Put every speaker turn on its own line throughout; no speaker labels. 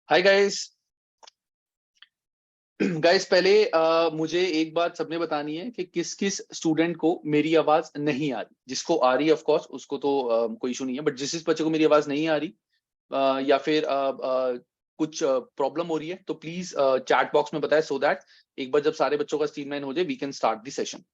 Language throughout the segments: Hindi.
Hi guys. गाइस पहले मुझे एक बात सबने बतानी है कि किस किस स्टूडेंट को मेरी आवाज नहीं आ रही। जिसको आ रही है ऑफ कोर्स उसको तो कोई इशू नहीं है, बट जिस बच्चे को मेरी आवाज नहीं आ रही या फिर कुछ प्रॉब्लम हो रही है तो प्लीज चैट बॉक्स में बताएं, सो दैट एक बार जब सारे बच्चों का स्ट्रीमलाइन हो जाए we can start the session.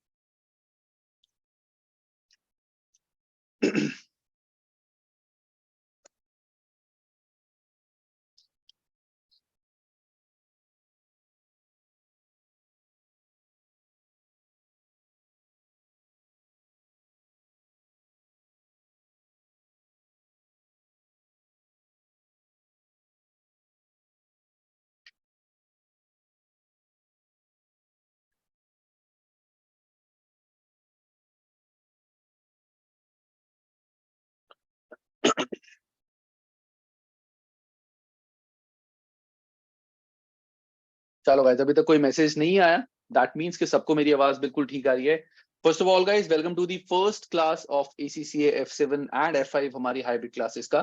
चलो गाइस, अभी तक कोई मैसेज नहीं आया, दैट मीन्स कि सबको मेरी आवाज बिल्कुल ठीक आ रही है। First of all guys, welcome to the first class of ACCA F7 and F5 हमारी हाइब्रिड क्लासेस का।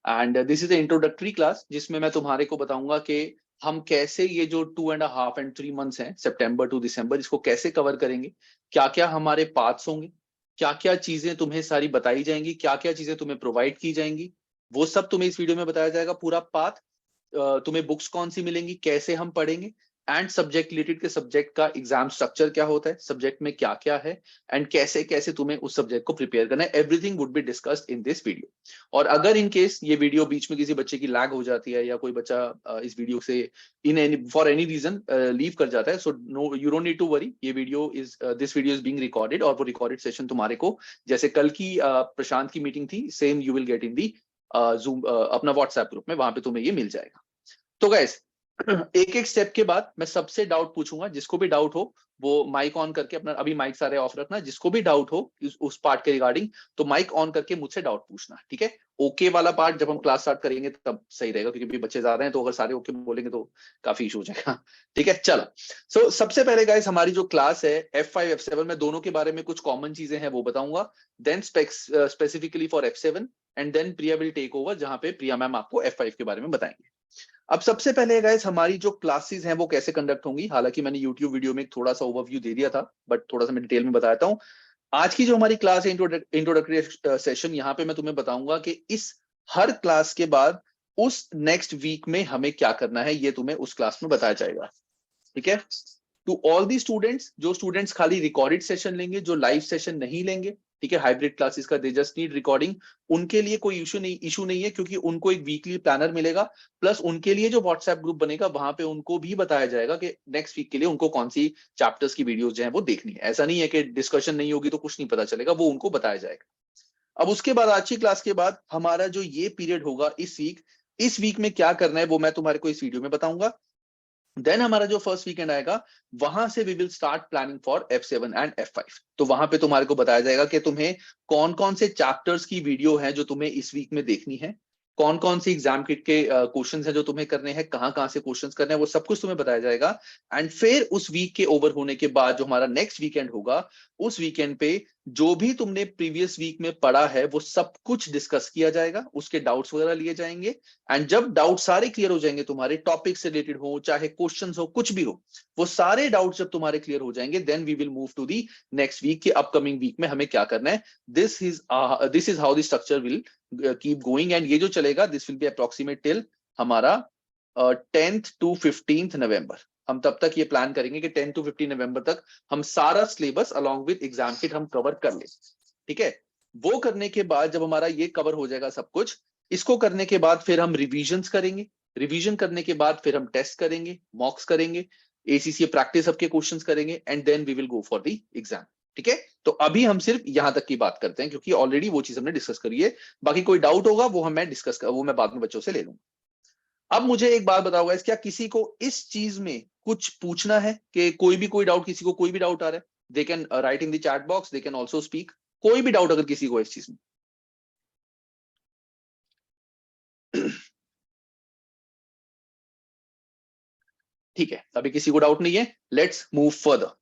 And this is the introductory class जिसमें मैं तुम्हारे को बताऊंगा कि हम कैसे ये जो 2.5 and 3 months हैं, सितंबर टू दिसंबर, इसको कैसे कवर करेंगे, क्या क्या हमारे पार्ट्स होंगे, क्या क्या चीजें तुम्हें सारी बताई जाएंगी, क्या क्या चीजें तुम्हें प्रोवाइड की जाएंगी, वो सब तुम्हें इस वीडियो में बताया जाएगा। पूरा पाथ, तुम्हें बुक्स कौन सी मिलेंगी, कैसे हम पढ़ेंगे, एंड सब्जेक्ट रिलेटेड के सब्जेक्ट का एग्जाम स्ट्रक्चर क्या होता है, सब्जेक्ट में क्या क्या है, एंड कैसे कैसे तुम्हें उस सब्जेक्ट को प्रिपेयर करना है, everything would be discussed in this video. और अगर इन केस ये वीडियो बीच में किसी बच्चे की लैग हो जाती है या कोई बच्चा इस वीडियो से in any for any reason leave कर जाता है, so no, you don't need to worry. ये video is this video is being recorded, और वो रिकॉर्डेड सेशन तुम्हारे को, जैसे कल की प्रशांत की मीटिंग थी, same you will get in the zoom अपना व्हाट्सएप ग्रुप में, वहां पे तुम्हें ये मिल जाएगा। तो गैस, एक एक स्टेप के बाद मैं सबसे डाउट पूछूंगा। जिसको भी डाउट हो वो माइक ऑन करके अपना, अभी माइक सारे ऑफ रखना, जिसको भी डाउट हो उस पार्ट के रिगार्डिंग तो माइक ऑन करके मुझसे डाउट पूछना, ठीक है। ओके वाला पार्ट जब हम क्लास स्टार्ट करेंगे तब सही रहेगा, क्योंकि भी बच्चे ज्यादा हैं तो अगर सारे ओके बोलेंगे तो काफी इशू हो जाएगा। ठीक है, चलो। सबसे पहले गाइस, हमारी जो क्लास है F5 F7 में दोनों के बारे में कुछ कॉमन चीजें हैं वो बताऊंगा, then specifically for F7, and then Priya will take over, जहां पे प्रिया मैम आपको F5 के बारे में बताएंगे। अब सबसे पहले गाइस, हमारी जो क्लासेस हैं वो कैसे कंडक्ट होंगी। हालांकि मैंने YouTube वीडियो में एक थोड़ा सा ओवरव्यू दे दिया था, बट थोड़ा सा मैं डिटेल में बताता हूँ। आज की जो हमारी क्लास है, इंट्रोडक्टरी सेशन, यहाँ पे मैं तुम्हें बताऊंगा कि इस हर क्लास के बाद उस नेक्स्ट वीक में हमें क्या करना है, ये तुम्हें उस क्लास में बताया जाएगा, ठीक है। टू ऑल दी स्टूडेंट्स, जो स्टूडेंट्स खाली रिकॉर्डेड सेशन लेंगे, जो लाइव सेशन नहीं लेंगे, ठीक है, हाइब्रिड क्लासेस का, दे जस्ट नीड रिकॉर्डिंग, उनके लिए कोई इशू नहीं है, क्योंकि उनको एक वीकली प्लानर मिलेगा, प्लस उनके लिए जो व्हाट्सएप ग्रुप बनेगा वहां पे उनको भी बताया जाएगा कि नेक्स्ट वीक के लिए उनको कौन सी चैप्टर्स की वीडियोस जो है वो देखनी है। ऐसा नहीं है कि डिस्कशन नहीं होगी तो कुछ नहीं पता चलेगा, वो उनको बताया जाएगा। अब उसके बाद आज की क्लास के बाद हमारा जो ये पीरियड होगा इस वीक में क्या करना है वो मैं तुम्हारे को इस वीडियो में बताऊंगा। देन हमारा जो फर्स्ट वीकेंड आएगा, वहां से we will start planning for F7 and F5। तो वहां पे तुम्हारे को बताया जाएगा कि तुम्हें कौन कौन से चैप्टर्स की वीडियो है जो तुम्हें इस वीक में देखनी है, कौन कौन सी एग्जाम किट के क्वेश्चंस हैं जो तुम्हें करने हैं, कहाँ कहाँ से क्वेश्चंस करने हैं, वो सब कुछ तुम्हें बताया जाएगा। एंड फिर उस वीक के ओवर होने के बाद जो हमारा नेक्स्ट वीकेंड होगा, उस वीकेंड पे जो भी तुमने प्रीवियस वीक में पढ़ा है वो सब कुछ डिस्कस किया जाएगा, उसके डाउट्स वगैरह लिए जाएंगे। एंड जब डाउट सारे क्लियर हो जाएंगे, तुम्हारे टॉपिक से रिलेटेड हो चाहे क्वेश्चन हो कुछ भी हो, वो सारे डाउट्स जब तुम्हारे क्लियर हो जाएंगे, then we will move to the next week के अपकमिंग वीक में हमें क्या करना है। This is how the structure will keep going, and ये जो चलेगा this will be approximate till हमारा 10th to 15th नवंबर। हम तब तक ये प्लान करेंगे कि 10 to 15 नवंबर तक हम सारा syllabus along with exam kit हम कवर कर ले, ठीक है। वो करने के बाद जब हमारा ये कवर हो जाएगा सब कुछ, इसको करने के बाद फिर हम रिविजन्स करेंगे, रिवीजन करने के बाद फिर हम टेस्ट करेंगे, मॉक्स करेंगे, ACCA प्रैक्टिस सबके क्वेश्चंस करेंगे, and then we will go for the exam, ठीक है। तो अभी हम सिर्फ यहां तक की बात करते हैं, क्योंकि ऑलरेडी वो चीज हमने डिस्कस करी है। बाकी कोई डाउट होगा वो वो मैं बाद में बच्चों से ले लूंगा। अब मुझे एक बात बताओ guys, क्या किसी को इस चीज में कुछ पूछना है, कि कोई डाउट, किसी को कोई भी डाउट आ रहा है, they can write in the chat box, they can also speak. कोई भी डाउट अगर किसी को इस चीज में। ठीक है, अभी किसी को डाउट नहीं है, लेट्स मूव फर्दर।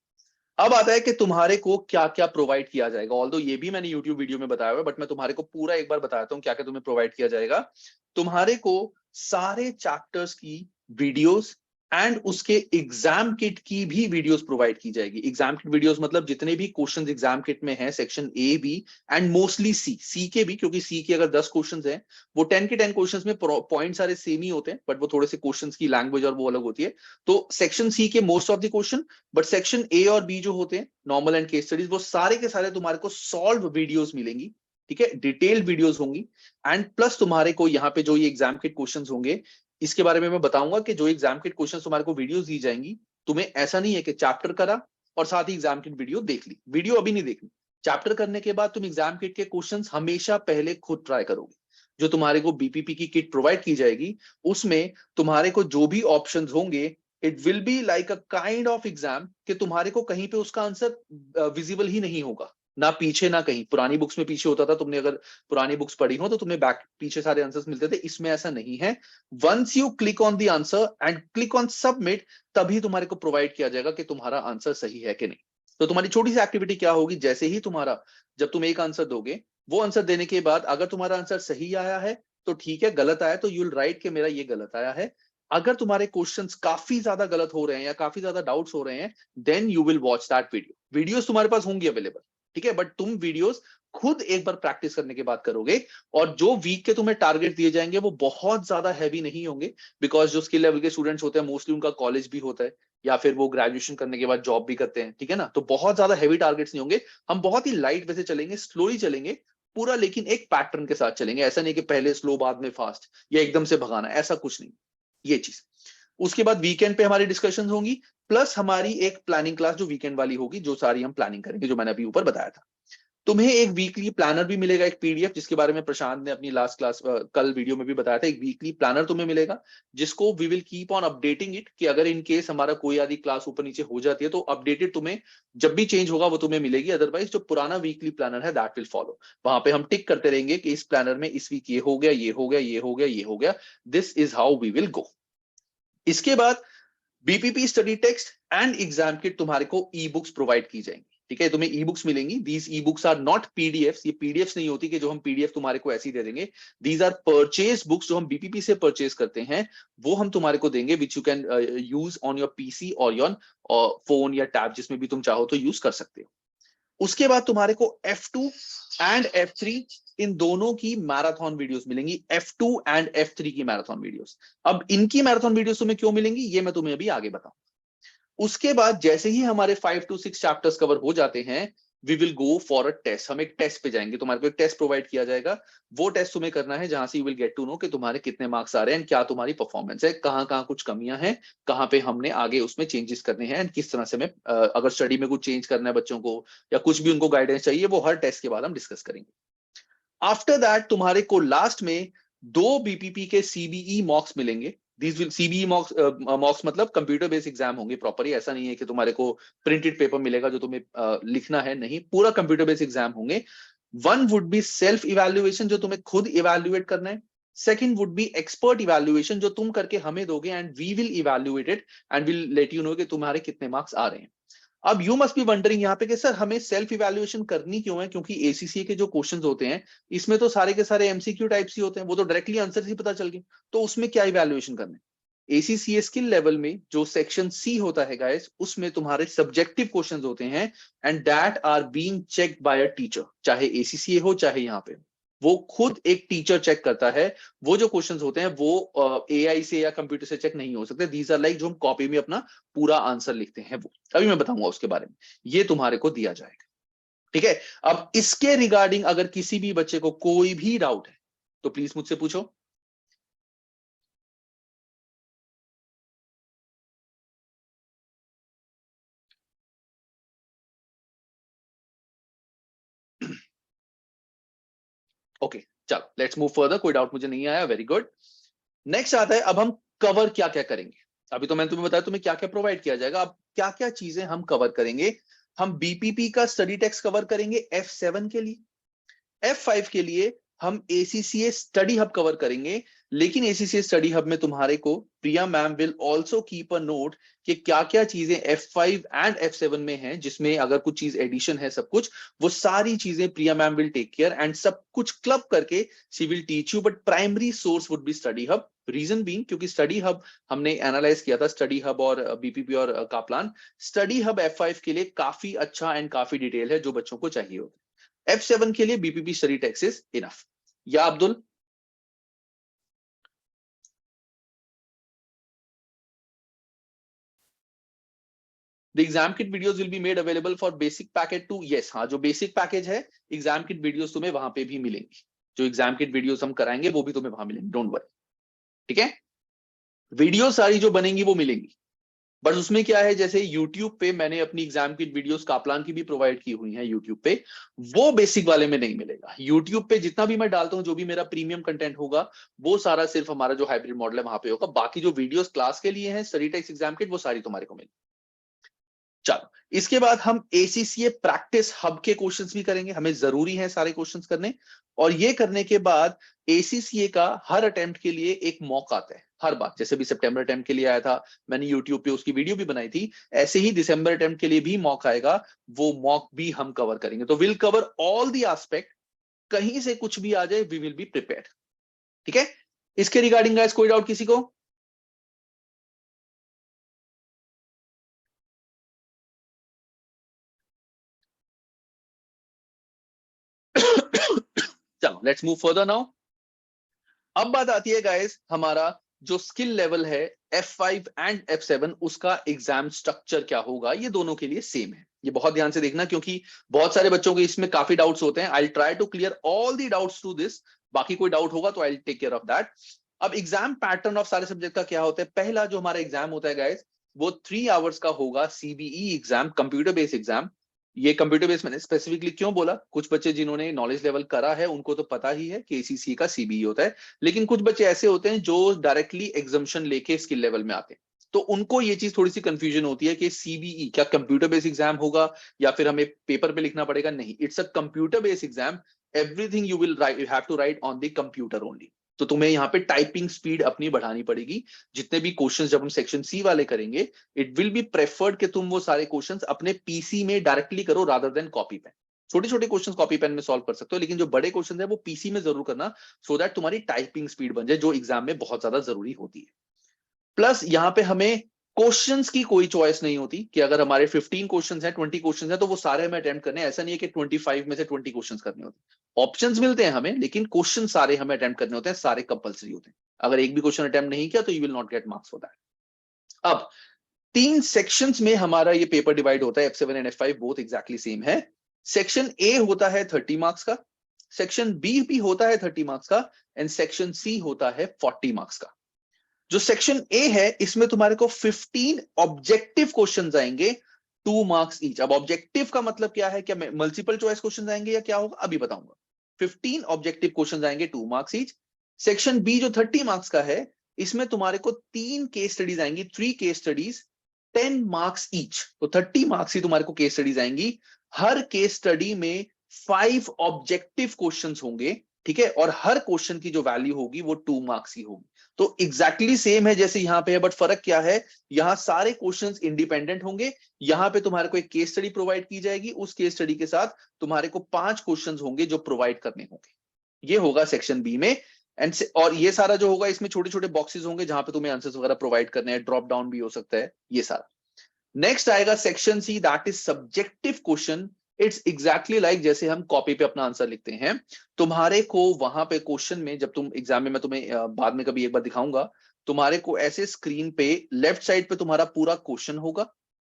अब आता है कि तुम्हारे को क्या क्या प्रोवाइड किया जाएगा। ऑल्दो ये भी मैंने यूट्यूब वीडियो में बताया हुआ है, बट मैं तुम्हारे को पूरा एक बार बताता हूँ क्या क्या तुम्हें प्रोवाइड किया जाएगा। तुम्हारे को सारे चैप्टर्स की वीडियोस एंड उसके एग्जाम किट की भी वीडियोस प्रोवाइड की जाएगी। एग्जाम किट वीडियोस मतलब जितने भी क्वेश्चंस एग्जाम किट में हैं, section A B and mostly C के भी, क्योंकि सी के अगर 10 क्वेश्चंस हैं, वो 10 के 10 क्वेश्चंस में पॉइंट सारे सेम ही होते हैं, बट वो थोड़े से क्वेश्चंस की लैंग्वेज और वो अलग होती है। तो सेक्शन सी के most of the question, but section A और बी जो होते हैं नॉर्मल एंड केस स्टडीज, वो सारे के सारे तुम्हारे को सॉल्व वीडियोस मिलेंगी। ठीक है, डिटेल्ड वीडियोस होंगी। एंड प्लस तुम्हारे को यहाँ पे जो ये एग्जाम के क्वेश्चंस होंगे, इसके बारे में मैं बताऊंगा कि जो एग्जाम के क्वेश्चंस तुम्हारे को वीडियोस दी जाएंगी, तुम्हें ऐसा नहीं है कि चैप्टर करा और साथ ही एग्जाम किट वीडियो देख ली। वीडियो अभी नहीं देखनी। चैप्टर करने के बाद तुम एग्जाम किट के क्वेश्चंस हमेशा पहले खुद ट्राई करोगे। जो तुम्हारे को बीपीपी की किट प्रोवाइड की जाएगी, उसमें तुम्हारे को जो भी ऑप्शंस होंगे, it will be like a kind of exam कि तुम्हारे को कहीं पे उसका आंसर विजिबल ही नहीं होगा, ना पीछे ना कहीं। पुरानी बुक्स में पीछे होता था, तुमने अगर पुरानी बुक्स पढ़ी हो तो तुम्हें बैक पीछे सारे आंसर्स मिलते थे। इसमें ऐसा नहीं है। Once you click on the answer and click on submit, तभी तुम्हारे को प्रोवाइड किया जाएगा कि तुम्हारा आंसर सही है कि नहीं। तो तुम्हारी छोटी सी एक्टिविटी क्या होगी, जैसे ही तुम्हारा, जब तुम एक आंसर दोगे, वो आंसर देने के बाद अगर तुम्हारा आंसर सही आया है तो ठीक है, गलत आया तो यू विल राइट कि मेरा ये गलत आया है। अगर तुम्हारे क्वेश्चंस काफी ज्यादा गलत हो रहे हैं या काफी ज्यादा डाउट्स हो रहे हैं, then you will watch that video. Videos तुम्हारे पास होंगी अवेलेबल, ठीक है, बट तुम वीडियोस खुद एक बार प्रैक्टिस करने के बाद करोगे। और जो वीक के तुम्हें टारगेट दिए जाएंगे वो बहुत ज्यादा हैवी नहीं होंगे, बिकॉज जो स्किल लेवल के स्टूडेंट्स होते हैं मोस्टली उनका कॉलेज भी होता है या फिर वो ग्रेजुएशन करने के बाद जॉब भी करते हैं, ठीक है ना। तो बहुत ज्यादा हैवी टारगेट्स नहीं होंगे। हम बहुत ही लाइट वैसे चलेंगे, स्लोली चलेंगे पूरा, लेकिन एक पैटर्न के साथ चलेंगे। ऐसा नहीं कि पहले स्लो बाद में फास्ट या एकदम से भगाना, ऐसा कुछ नहीं। ये चीज। उसके बाद वीकेंड पे हमारी डिस्कशंस होंगी, प्लस हमारी एक प्लानिंग क्लास जो वीकेंड वाली होगी, जो सारी हम प्लानिंग करेंगे, जो मैंने अभी ऊपर बताया था। तुम्हें एक वीकली प्लानर भी मिलेगा, एक पीडीएफ, जिसके बारे में प्रशांत ने अपनी लास्ट क्लास कल वीडियो में भी बताया था। एक वीकली प्लानर तुम्हें मिलेगा, जिसको we will keep on updating it, कि अगर इन केस हमारा कोई आदि क्लास ऊपर नीचे हो जाती है तो अपडेटेड तुम्हें जब भी चेंज होगा वो तुम्हें मिलेगी। अदरवाइज जो पुराना वीकली प्लानर है दैट विल फॉलो। वहां पे हम टिक करते रहेंगे कि इस प्लानर में इस वीक ये हो गया, ये हो गया, ये हो गया, ये हो गया। This is how we will go. इसके बाद BPP study text and exam kit तुम्हारे को ई बुक्स प्रोवाइड की जाएंगी। ठीक है, तुम्हें ई बुक्स मिलेंगी। These e books are not PDFs. ये पीडीएफ्स नहीं होती कि जो हम पीडीएफ तुम्हारे को ऐसे ही दे देंगे। दीज आर परचेज बुक्स, जो हम बीपीपी से परचेज करते हैं, वो हम तुम्हारे को देंगे, which you can use on your PC और योर फोन या टैब, जिसमें भी तुम चाहो तो यूज कर सकते हो। उसके बाद तुम्हारे को F2 एंड F3 इन दोनों की मैराथन वीडियोस मिलेंगी। F2 एंड F3 की मैराथन वीडियोस। अब इनकी मैराथन वीडियोस तुम्हें क्यों मिलेंगी, ये मैं तुम्हें अभी आगे बताऊं। उसके बाद जैसे ही हमारे 5 to 6 चैप्टर्स कवर हो जाते हैं, we will go for a test. हम एक टेस्ट पे जाएंगे, तुम्हारे को एक टेस्ट प्रोवाइड किया जाएगा। वो टेस्ट तुम्हें करना है, जहां से you will get to know कि तुम्हारे कितने मार्क्स आ रहे हैं, क्या तुम्हारी परफॉर्मेंस है, कहाँ कहाँ कुछ कमियां हैं, कहाँ पे हमने आगे उसमें चेंजेस करने हैं, एंड किस तरह से हमें अगर स्टडी में कुछ चेंज करना है बच्चों को, या कुछ भी उनको गाइडेंस चाहिए, वो हर टेस्ट के बाद हम डिस्कस करेंगे। आफ्टर दैट तुम्हारे को लास्ट में 2 बीपीपी के सीबीई मॉक्स मिलेंगे। दीज विल सीबीई मॉक्स, मॉक्स मतलब कंप्यूटर बेस्ड एग्जाम होंगे प्रॉपर ही। ऐसा नहीं है कि तुम्हारे को प्रिंटेड पेपर मिलेगा जो तुम्हें लिखना है, नहीं, पूरा कंप्यूटर बेस्ड एग्जाम होंगे। One would be self evaluation, जो तुम्हें खुद इवैल्यूएट करना है। Second would be expert evaluation, जो तुम करके हमें दोगे, and we will evaluate it and will let you know कि तुम्हारे कितने मार्क्स आ रहे हैं। अब यू मस्ट बी वंडरिंग यहाँ पे कि सर हमें सेल्फ इवैल्यूएशन करनी क्यों है, क्योंकि एसीसीए के जो क्वेश्चंस होते हैं, इसमें तो सारे के सारे एमसीक्यू टाइप्स ही होते हैं, वो तो डायरेक्टली आंसर ही पता चल गए, तो उसमें क्या इवैल्यूएशन करना है। एसीसीए स्किल लेवल में जो सेक्शन सी होता है गाइस, उसमें तुम्हारे सब्जेक्टिव क्वेश्चंस होते हैं, and that are being checked by a teacher, चाहे एसीसीए हो चाहे यहाँ पे। वो खुद एक टीचर चेक करता है। वो जो क्वेश्चंस होते हैं वो एआई से या कंप्यूटर से चेक नहीं हो सकते। दीज आर लाइक जो हम कॉपी में अपना पूरा आंसर लिखते हैं, वो अभी मैं बताऊंगा उसके बारे में। ये तुम्हारे को दिया जाएगा, ठीक है। अब इसके रिगार्डिंग अगर किसी भी बच्चे को कोई भी डाउट है तो प्लीज मुझसे पूछो। ओके, चलो लेट्स मूव फर्दर। कोई डाउट मुझे नहीं आया, वेरी गुड। नेक्स्ट आता है, अब हम कवर क्या क्या करेंगे। अभी तो मैंने तुम्हें बताया तुम्हें क्या क्या प्रोवाइड किया जाएगा, अब क्या क्या चीजें हम कवर करेंगे। हम बीपीपी का स्टडी टेक्स्ट कवर करेंगे F7 के लिए। F5 के लिए हम ACCA स्टडी हब कवर करेंगे, लेकिन ACCA स्टडी हब में तुम्हारे को Priya ma'am will also keep a note कि क्या क्या चीजें F5 एंड F7 में हैं, जिसमें अगर कुछ चीज एडिशन है, सब कुछ वो सारी चीजें Priya ma'am will take care and सब कुछ क्लब करके she will teach you, but primary source would be study hub. Reason being क्योंकि स्टडी हब हमने एनालाइज किया था, स्टडी हब और BPP और काप्लान। स्टडी हब F5 के लिए काफी अच्छा एंड काफी डिटेल है जो बच्चों को चाहिए होता है। F7 के लिए BPP study text is enough. या Abdul? The exam kit videos will be made available for basic package too. Yes, हाँ, जो basic package है exam kit videos तुम्हें वहां पे भी मिलेंगी। जो exam kit videos हम कराएंगे वो भी तुम्हें वहां मिलेंगे, डोंट वरी। ठीक है, वीडियो सारी जो बनेंगी वो मिलेंगी, बट उसमें क्या है, जैसे YouTube पे मैंने अपनी एग्जाम की वीडियोस काप्लान की भी प्रोवाइड की हुई हैं YouTube पे, वो बेसिक वाले में नहीं मिलेगा। YouTube पे जितना भी मैं डालता हूं, जो भी मेरा प्रीमियम कंटेंट होगा, वो सारा सिर्फ हमारा जो हाइब्रिड मॉडल है वहां पे होगा। बाकी जो वीडियोस क्लास के लिए हैं, स्टडी टेक्स्ट एग्जाम किट, वो सारी तुम्हारे को मिलेगी। चलो, इसके बाद हम ACCA प्रैक्टिस हब के क्वेश्चंस भी करेंगे, हमें जरूरी है सारे क्वेश्चंस करने। और ये करने के बाद ACCA का हर अटेम्प्ट के लिए एक मॉक आता है हर बार, जैसे भी सितंबर अटेम्प्ट के लिए आया था, मैंने YouTube पे उसकी वीडियो भी बनाई थी, ऐसे ही दिसंबर अटेम्प्ट के लिए भी मॉक आएगा, वो मॉक भी हम कवर करेंगे। तो will cover all the aspect, कहीं से कुछ भी आ जाए वी विल बी प्रिपेयर्ड। ठीक है, इसके रिगार्डिंग गाइस कोई डाउट किसी को? चलो लेट्स मूव फर्दर नाउ। अब बात आती है गाइस, हमारा जो स्किल लेवल है F5 एंड F7, उसका एग्जाम स्ट्रक्चर क्या होगा। ये दोनों के लिए सेम है, ये बहुत ध्यान से देखना, क्योंकि बहुत सारे बच्चों के इसमें काफी डाउट्स होते हैं। I try to clear all the doubts to this, बाकी कोई डाउट होगा तो I take care of that. अब एग्जाम पैटर्न ऑफ सारे सब्जेक्ट का क्या होता है, पहला जो हमारा एग्जाम होता है गाइस, वो 3 आवर्स का होगा, CBE exam, computer based exam. ये कंप्यूटर बेस्ड मैंने स्पेसिफिकली क्यों बोला, कुछ बच्चे जिन्होंने नॉलेज लेवल करा है उनको तो पता ही है कि ACCA का CBE होता है, लेकिन कुछ बच्चे ऐसे होते हैं जो डायरेक्टली एग्जामिशन लेके स्किल लेवल में आते हैं, तो उनको ये चीज थोड़ी सी कंफ्यूजन होती है कि CBE क्या कंप्यूटर बेस्ड एग्जाम होगा या फिर हमें पेपर पे लिखना पड़ेगा। नहीं, it's a computer based exam. Everything you will write, you have to write on the computer only. तो तुम्हें यहाँ पे टाइपिंग स्पीड अपनी बढ़ानी पड़ेगी। जितने भी क्वेश्चंस जब हम सेक्शन सी वाले करेंगे, इट विल बी प्रेफर्ड कि तुम वो सारे क्वेश्चंस अपने PC में डायरेक्टली करो रादर देन कॉपी पेन। छोटे छोटे क्वेश्चंस कॉपी पेन में सॉल्व कर सकते हो, लेकिन जो बड़े क्वेश्चन है वो PC में जरूर करना, सो दैट तुम्हारी टाइपिंग स्पीड बन जाए, जो एग्जाम में बहुत ज्यादा जरूरी होती है। प्लस यहाँ पे हमें क्वेश्चंस की कोई चॉइस नहीं होती कि अगर हमारे 15 क्वेश्चंस हैं, 20 क्वेश्चंस हैं, तो वो सारे हमें अटेम्प्ट करने हैं। ऐसा नहीं है कि 25 में से 20 क्वेश्चंस करने होते हैं। ऑप्शंस मिलते हैं हमें, लेकिन क्वेश्चन सारे हमें अटेम्प्ट करने होते हैं, सारे कंपलसरी होते हैं। अगर एक भी क्वेश्चन अटेम्प्ट नहीं किया तो you will not get marks for that. अब 3 सेक्शंस में हमारा ये पेपर डिवाइड होता है, F7 and F5 both exactly same है। सेक्शन A होता है 30 मार्क्स का, सेक्शन B भी होता है 30 मार्क्स का, एंड सेक्शन C होता है 40 मार्क्स का। जो सेक्शन A है, इसमें तुम्हारे को 15 ऑब्जेक्टिव क्वेश्चंस आएंगे, 2 मार्क्स ईच। अब ऑब्जेक्टिव का मतलब क्या है, क्या मल्टीपल चॉइस क्वेश्चंस आएंगे या क्या होगा, अभी बताऊंगा। 15 ऑब्जेक्टिव क्वेश्चंस आएंगे, 2 मार्क्स ईच। सेक्शन B जो 30 मार्क्स का है, इसमें तुम्हारे को 3 केस स्टडीज आएंगी, 3 केस स्टडीज, 10 मार्क्स ईच। तो 30 मार्क्स ही तुम्हारे को केस स्टडीज आएंगी। हर केस स्टडी में 5 ऑब्जेक्टिव क्वेश्चंस होंगे, ठीक है, और हर क्वेश्चन की जो वैल्यू होगी वो 2 मार्क्स ही होगी। तो एग्जैक्टली सेम है जैसे यहाँ पे है, बट फर्क क्या है, यहाँ सारे क्वेश्चंस इंडिपेंडेंट होंगे। यहाँ पे तुम्हारे को एक केस स्टडी प्रोवाइड की जाएगी, उस केस स्टडी के साथ तुम्हारे को 5 क्वेश्चंस होंगे जो प्रोवाइड करने होंगे। ये होगा सेक्शन बी में। एंड और ये सारा जो होगा, इसमें छोटे छोटे बॉक्सेस होंगे जहां पे तुम्हें आंसर्स वगैरह प्रोवाइड करने हैं, ड्रॉप डाउन भी हो सकता है, ये सारा। नेक्स्ट आएगा section C, that is subjective question. It's exactly like जैसे हम कॉपी पे अपना आंसर लिखते हैं, तुम्हारे को वहां पे क्वेश्चन में, जब तुम एग्जाम में, मैं तुम्हें बाद में कभी एक बार दिखाऊंगा, तुम्हारे को ऐसे स्क्रीन पे लेफ्ट साइड पे तुम्हारा पूरा क्वेश्चन होगा,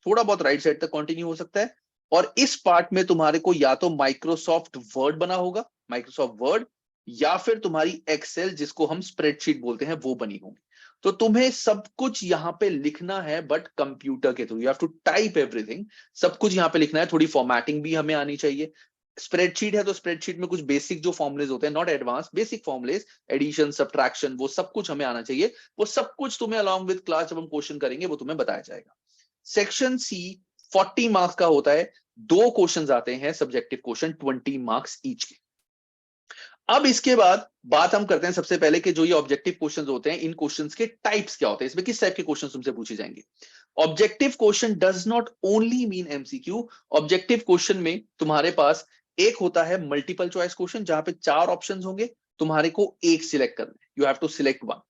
थोड़ा बहुत राइट साइड तक कंटिन्यू हो सकता है, और इस पार्ट में तुम्हारे को या तो माइक्रोसॉफ्ट वर्ड बना होगा, माइक्रोसॉफ्ट वर्ड, या फिर तुम्हारी एक्सेल जिसको हम स्प्रेडशीट बोलते हैं वो बनी होगी। तो तुम्हें सब कुछ यहां पे लिखना है, बट कंप्यूटर के through, you have to type everything. सब कुछ यहां पे लिखना है, थोड़ी फॉर्मेटिंग भी हमें आनी चाहिए। स्प्रेडशीट है तो स्प्रेडशीट में कुछ बेसिक जो फॉर्मुलेज होते हैं, not advance, basic formulas, addition, subtraction, वो सब कुछ हमें आना चाहिए। वो सब कुछ तुम्हें अलॉन्ग विद क्लास जब हम क्वेश्चन करेंगे वो तुम्हें बताया जाएगा। सेक्शन सी 40 मार्क्स का होता है, 2 क्वेश्चन आते हैं सब्जेक्टिव क्वेश्चन, 20 मार्क्स ईच के। अब इसके बाद बात हम करते हैं सबसे पहले कि जो ये ऑब्जेक्टिव क्वेश्चंस होते हैं, इन क्वेश्चंस के टाइप्स क्या होते हैं, इसमें किस टाइप के क्वेश्चंस तुमसे पूछे जाएंगे। Objective question does not only mean MCQ. Objective question में तुम्हारे पास एक होता है मल्टीपल चॉइस क्वेश्चन, जहां पे 4 ऑप्शंस होंगे, तुम्हारे को एक सिलेक्ट करना है, you have to select one.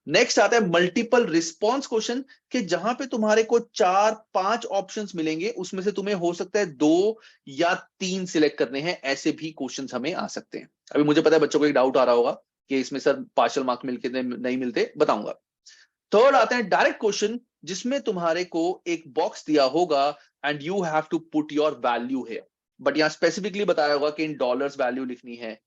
नेक्स्ट आता है मल्टीपल रिस्पॉन्स क्वेश्चन, कि जहां पे तुम्हारे को 4-5 ऑप्शंस मिलेंगे, उसमें से तुम्हें हो सकता है 2 या 3 सिलेक्ट करने हैं, ऐसे भी क्वेश्चंस हमें आ सकते हैं। अभी मुझे पता है बच्चों को एक डाउट आ रहा होगा कि इसमें सर पार्शियल मार्क मिलके नहीं मिलते, बताऊंगा। थर्ड आते हैं डायरेक्ट क्वेश्चन, जिसमें तुम्हारे को एक बॉक्स दिया होगा and you have to put your value है, बट यहां स्पेसिफिकली बताया होगा कि इन डॉलर्स वैल्यू लिखनी है,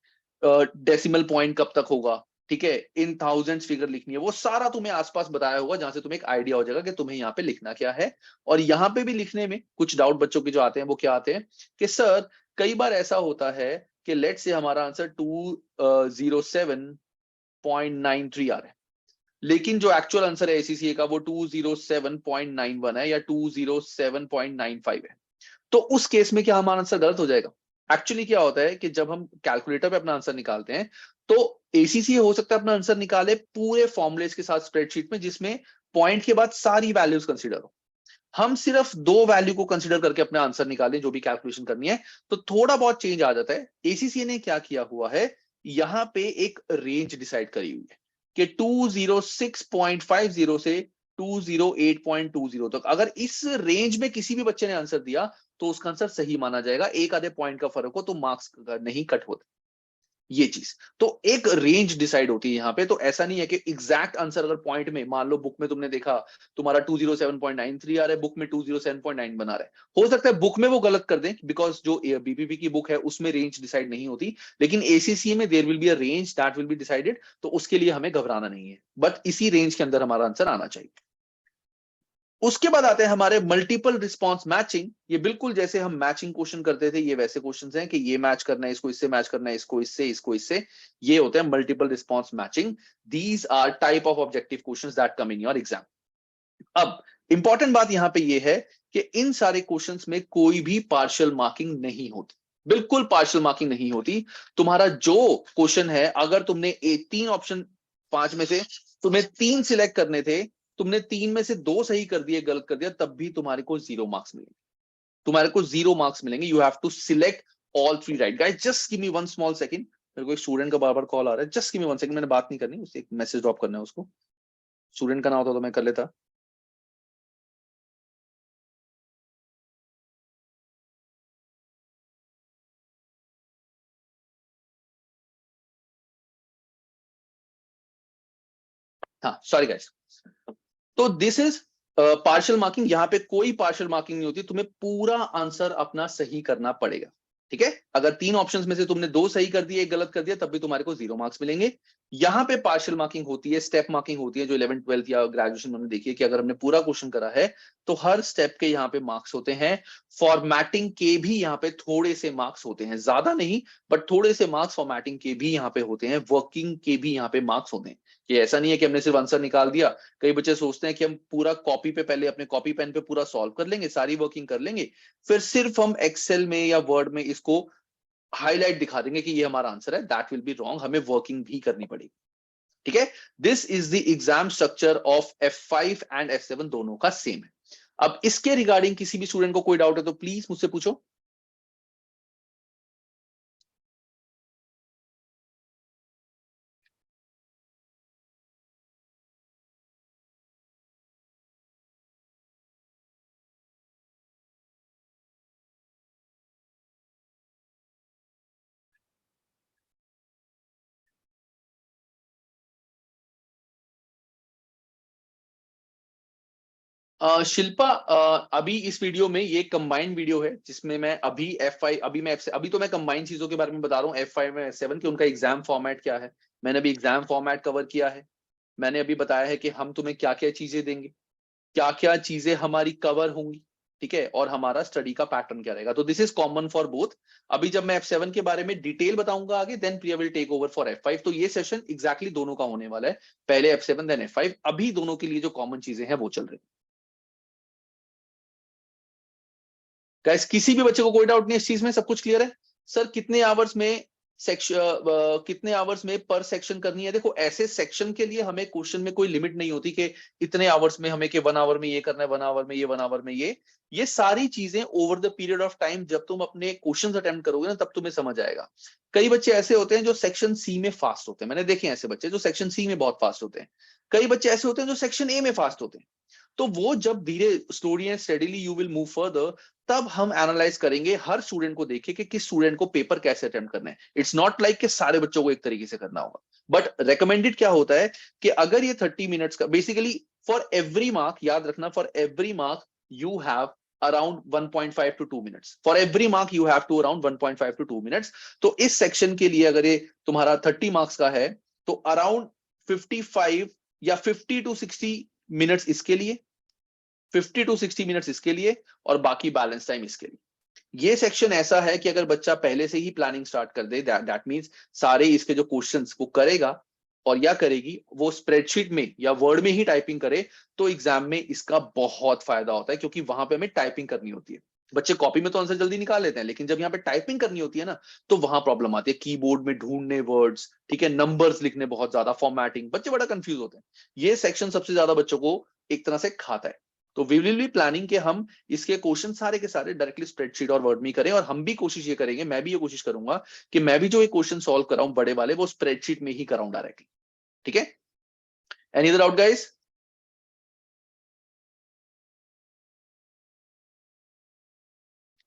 डेसिमल पॉइंट कब तक होगा, ठीक है, इन थाउजेंड्स फिगर लिखनी है, वो सारा तुम्हें आसपास बताया होगा, जहां से तुम्हें एक आइडिया हो जाएगा कि तुम्हें यहाँ पे लिखना क्या है। और यहाँ पे भी लिखने में कुछ डाउट बच्चों के जो आते हैं वो क्या आते हैं कि सर कई बार ऐसा होता है कि लेट से हमारा आंसर 207.93 आ रहा है, लेकिन जो एक्चुअल आंसर है एसीसीए का वो 207.91 है या 207.95 है। तो उस केस में क्या हमारा आंसर गलत हो जाएगा? एक्चुअली क्या होता है कि जब हम कैलकुलेटर पे अपना आंसर निकालते हैं, तो एसीसी हो सकता है अपना आंसर निकाले पूरे फॉर्मुलेस के साथ स्प्रेडशीट में, जिसमें पॉइंट के बाद सारी वैल्यूज कंसीडर हो। हम सिर्फ 2 वैल्यू को कंसीडर करके अपना आंसर निकालें जो भी कैलकुलेशन करनी है, तो थोड़ा बहुत चेंज आ जाता है। एसीसी ने क्या किया हुआ है, यहां पे एक रेंज डिसाइड करी हुई है कि 206.50 से 208.20 तक, अगर इस रेंज में किसी भी बच्चे ने आंसर दिया तो उसका आंसर सही माना जाएगा। एक आधे पॉइंट का फर्क हो तो मार्क्स नहीं कट होते, ये चीज। तो एक रेंज डिसाइड होती है यहाँ पे, तो ऐसा नहीं है कि एग्जैक्ट आंसर अगर पॉइंट में, मान लो बुक में तुमने देखा तुम्हारा 207.93 आ रहा है, बुक में 207.9 बना रहा है, हो सकता है बुक में वो गलत कर दें, बिकॉज जो बीपीपी की बुक है उसमें रेंज डिसाइड नहीं होती, लेकिन एसीसी में there will be a range that will be decided, तो उसके लिए हमें घबराना नहीं है, बट इसी रेंज के अंदर हमारा आंसर आना चाहिए। उसके बाद आते हैं हमारे मल्टीपल रिस्पॉन्स मैचिंग। ये बिल्कुल जैसे हम मैचिंग क्वेश्चन करते थे, ये वैसे क्वेश्चंस हैं कि ये मैच करना है, इसको इससे मैच करना है, इसको इससे, इसको इससे, ये होते हैं multiple response matching. These are type of objective questions that come in your exam. अब इंपॉर्टेंट बात यहां पे ये है कि इन सारे क्वेश्चंस में कोई भी पार्शियल मार्किंग नहीं होती, बिल्कुल पार्शियल मार्किंग नहीं होती। तुम्हारा जो क्वेश्चन है, अगर तुमने 3 ऑप्शन 5 में से तुम्हें 3 सिलेक्ट करने थे, तुमने 3 में से 2 सही कर दिए, गलत कर दिया, तब भी तुम्हारे को 0 मार्क्स मिलेंगे, तुम्हारे को 0 मार्क्स मिलेंगे। You have to select all 3 right. Guys just give me one small second, मेरे को एक स्टूडेंट का बार बार कॉल आ रहा है, just give me one second, मैंने बात नहीं करनी, उससे एक मैसेज ड्रॉप करना है उसको। स्टूडेंट का नाम होता तो मैं कर लेता। हाँ सॉरी गाइस। तो दिस इज पार्शियल मार्किंग। यहाँ पे कोई पार्शियल मार्किंग नहीं होती, तुम्हें पूरा आंसर अपना सही करना पड़ेगा, ठीक है। अगर 3 ऑप्शंस में से तुमने 2 सही कर दिए, 1 गलत कर दिया, तब भी तुम्हारे को 0 मार्क्स मिलेंगे। यहाँ पे पार्शियल मार्किंग होती है, स्टेप मार्किंग होती है, जो 11th 12th या ग्रेजुएशन में हमने देखी है कि अगर हमने पूरा क्वेश्चन करा है तो हर स्टेप के यहाँ पे मार्क्स होते हैं। फॉर्मेटिंग के भी यहाँ पे थोड़े से मार्क्स होते हैं, ज्यादा नहीं, बट थोड़े से मार्क्स फॉर्मेटिंग के भी यहाँ पे होते हैं, वर्किंग के भी यहाँ पे मार्क्स होते हैं। कि ऐसा नहीं है कि हमने सिर्फ आंसर निकाल दिया। कई बच्चे सोचते हैं कि हम पूरा कॉपी पे, पहले अपने कॉपी पेन पे पूरा सॉल्व कर लेंगे, सारी वर्किंग कर लेंगे, फिर सिर्फ हम एक्सेल में या वर्ड में इसको हाईलाइट दिखा देंगे कि ये हमारा आंसर है। दैट विल बी रॉन्ग, हमें वर्किंग भी करनी पड़ेगी, ठीक है। This is the exam structure of F5 and F7, दोनों का सेम है। अब इसके रिगार्डिंग किसी भी स्टूडेंट को कोई डाउट है तो प्लीज मुझसे पूछो। शिल्पा, अभी इस वीडियो में ये कंबाइंड वीडियो है, जिसमें मैं अभी F5, अभी मैं अभी तो मैं कंबाइंड चीजों के बारे में बता रहा हूँ, F5 में F7 की उनका एग्जाम फॉर्मेट क्या है। मैंने अभी एग्जाम फॉर्मेट कवर किया है। मैंने अभी बताया है कि हम तुम्हें क्या क्या चीजें देंगे, क्या क्या चीजें हमारी कवर होंगी, ठीक है, और हमारा स्टडी का पैटर्न क्या रहेगा। तो this is common for both. अभी जब मैं F7 के बारे में डिटेल बताऊंगा आगे, then Priya will take over for F5। तो ये सेशन एग्जैक्टली दोनों का होने वाला है, पहले F7 देन F5। अभी दोनों के लिए जो कॉमन चीजें हैं वो चल रही। गाइस किसी भी बच्चे को कोई डाउट नहीं इस चीज में, सब कुछ क्लियर है? सर कितने आवर्स में सेक्शन कितने आवर्स में पर सेक्शन करनी है। देखो ऐसे सेक्शन के लिए हमें क्वेश्चन में कोई लिमिट नहीं होती कि इतने आवर्स में हमें कि 1 आवर में ये करना है, 1 आवर में ये, 1 आवर में ये सारी चीजें over the period of time जब तुम अपने क्वेश्चंस अटेम्प्ट करोगे ना तब तुम्हें समझ आएगा। कई बच्चे ऐसे होते हैं जो सेक्शन सी में फास्ट होते हैं, मैंने देखे हैं ऐसे बच्चे जो सेक्शन सी में बहुत फास्ट होते हैं। कई बच्चे ऐसे होते हैं जो सेक्शन ए में फास्ट होते हैं। तो वो जब धीरे slowly and steadily you will move further, तब हम एनालाइज करेंगे हर स्टूडेंट को, देखें कि किस स्टूडेंट को पेपर कैसे अटेम्प्ट करना है। इट्स नॉट लाइक कि सारे बच्चों को एक तरीके से करना होगा, बट रेकमेंडेड क्या होता है कि अगर ये 30 मिनट्स का बेसिकली फॉर एवरी मार्क, याद रखना for every mark you have around 1.5 to 2 minutes. For every mark you have to around 1.5 to 2 minutes. तो इस सेक्शन के लिए अगर ये तुम्हारा 30 मार्क्स का है तो अराउंड 55 या 50 to 60 मिनट्स इसके लिए, 50 to 60 मिनट्स इसके लिए, और बाकी बैलेंस टाइम इसके लिए। ये सेक्शन ऐसा है कि अगर बच्चा पहले से ही प्लानिंग स्टार्ट कर दे, दैट मींस सारे इसके जो क्वेश्चंस वो करेगा और या करेगी वो स्प्रेडशीट में या वर्ड में ही टाइपिंग करे, तो एग्जाम में इसका बहुत फायदा होता है, क्योंकि वहां पे हमें टाइपिंग करनी होती है। बच्चे कॉपी में तो आंसर जल्दी निकाल लेते हैं, लेकिन जब यहाँ पे टाइपिंग करनी होती है ना, तो वहां प्रॉब्लम आती है। कीबोर्ड में ढूंढने वर्ड्स, ठीक है, नंबर्स लिखने बहुत ज्यादा, फॉर्मेटिंग, बच्चे बड़ा कंफ्यूज होते हैं। ये सेक्शन सबसे ज्यादा बच्चों को एक तरह से खाता है। तो वी विल बी प्लानिंग कि हम इसके क्वेश्चन सारे के सारे डायरेक्टली स्प्रेडशीट और वर्ड में करें, और हम भी कोशिश ये करेंगे, मैं भी ये कोशिश करूंगा कि मैं भी जो ये क्वेश्चन सॉल्व कर रहा हूं बड़े वाले, वो स्प्रेडशीट में ही कराऊं डायरेक्टली। ठीक है, एनी अदर डाउट गाइस?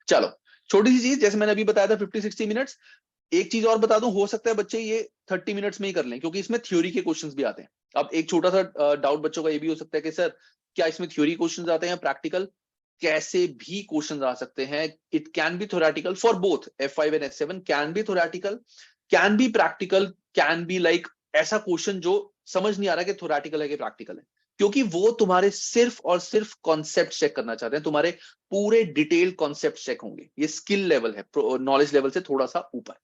चलो, छोटी सी चीज जैसे मैंने अभी बताया था 50-60 मिनट्स। एक चीज और बता दूं, हो सकता है बच्चे ये 30 मिनट्स में ही कर लें, क्योंकि इसमें थ्योरी के क्वेश्चंस भी आते हैं। अब एक छोटा सा डाउट बच्चों का ये भी हो सकता है कि सर क्या इसमें थ्योरी क्वेश्चंस आते हैं प्रैक्टिकल? कैसे भी क्वेश्चंस आ सकते हैं। It can be theoretical for both F5 and F7, can be theoretical, can be practical, can be like ऐसा क्वेश्चन जो समझ नहीं आ रहा कि थ्योरेटिकल है कि प्रैक्टिकल है, क्योंकि वो तुम्हारे सिर्फ और सिर्फ कॉन्सेप्ट चेक करना चाहते हैं, तुम्हारे पूरे डिटेल कॉन्सेप्ट चेक होंगे। ये स्किल लेवल है, नॉलेज लेवल से थोड़ा सा ऊपर।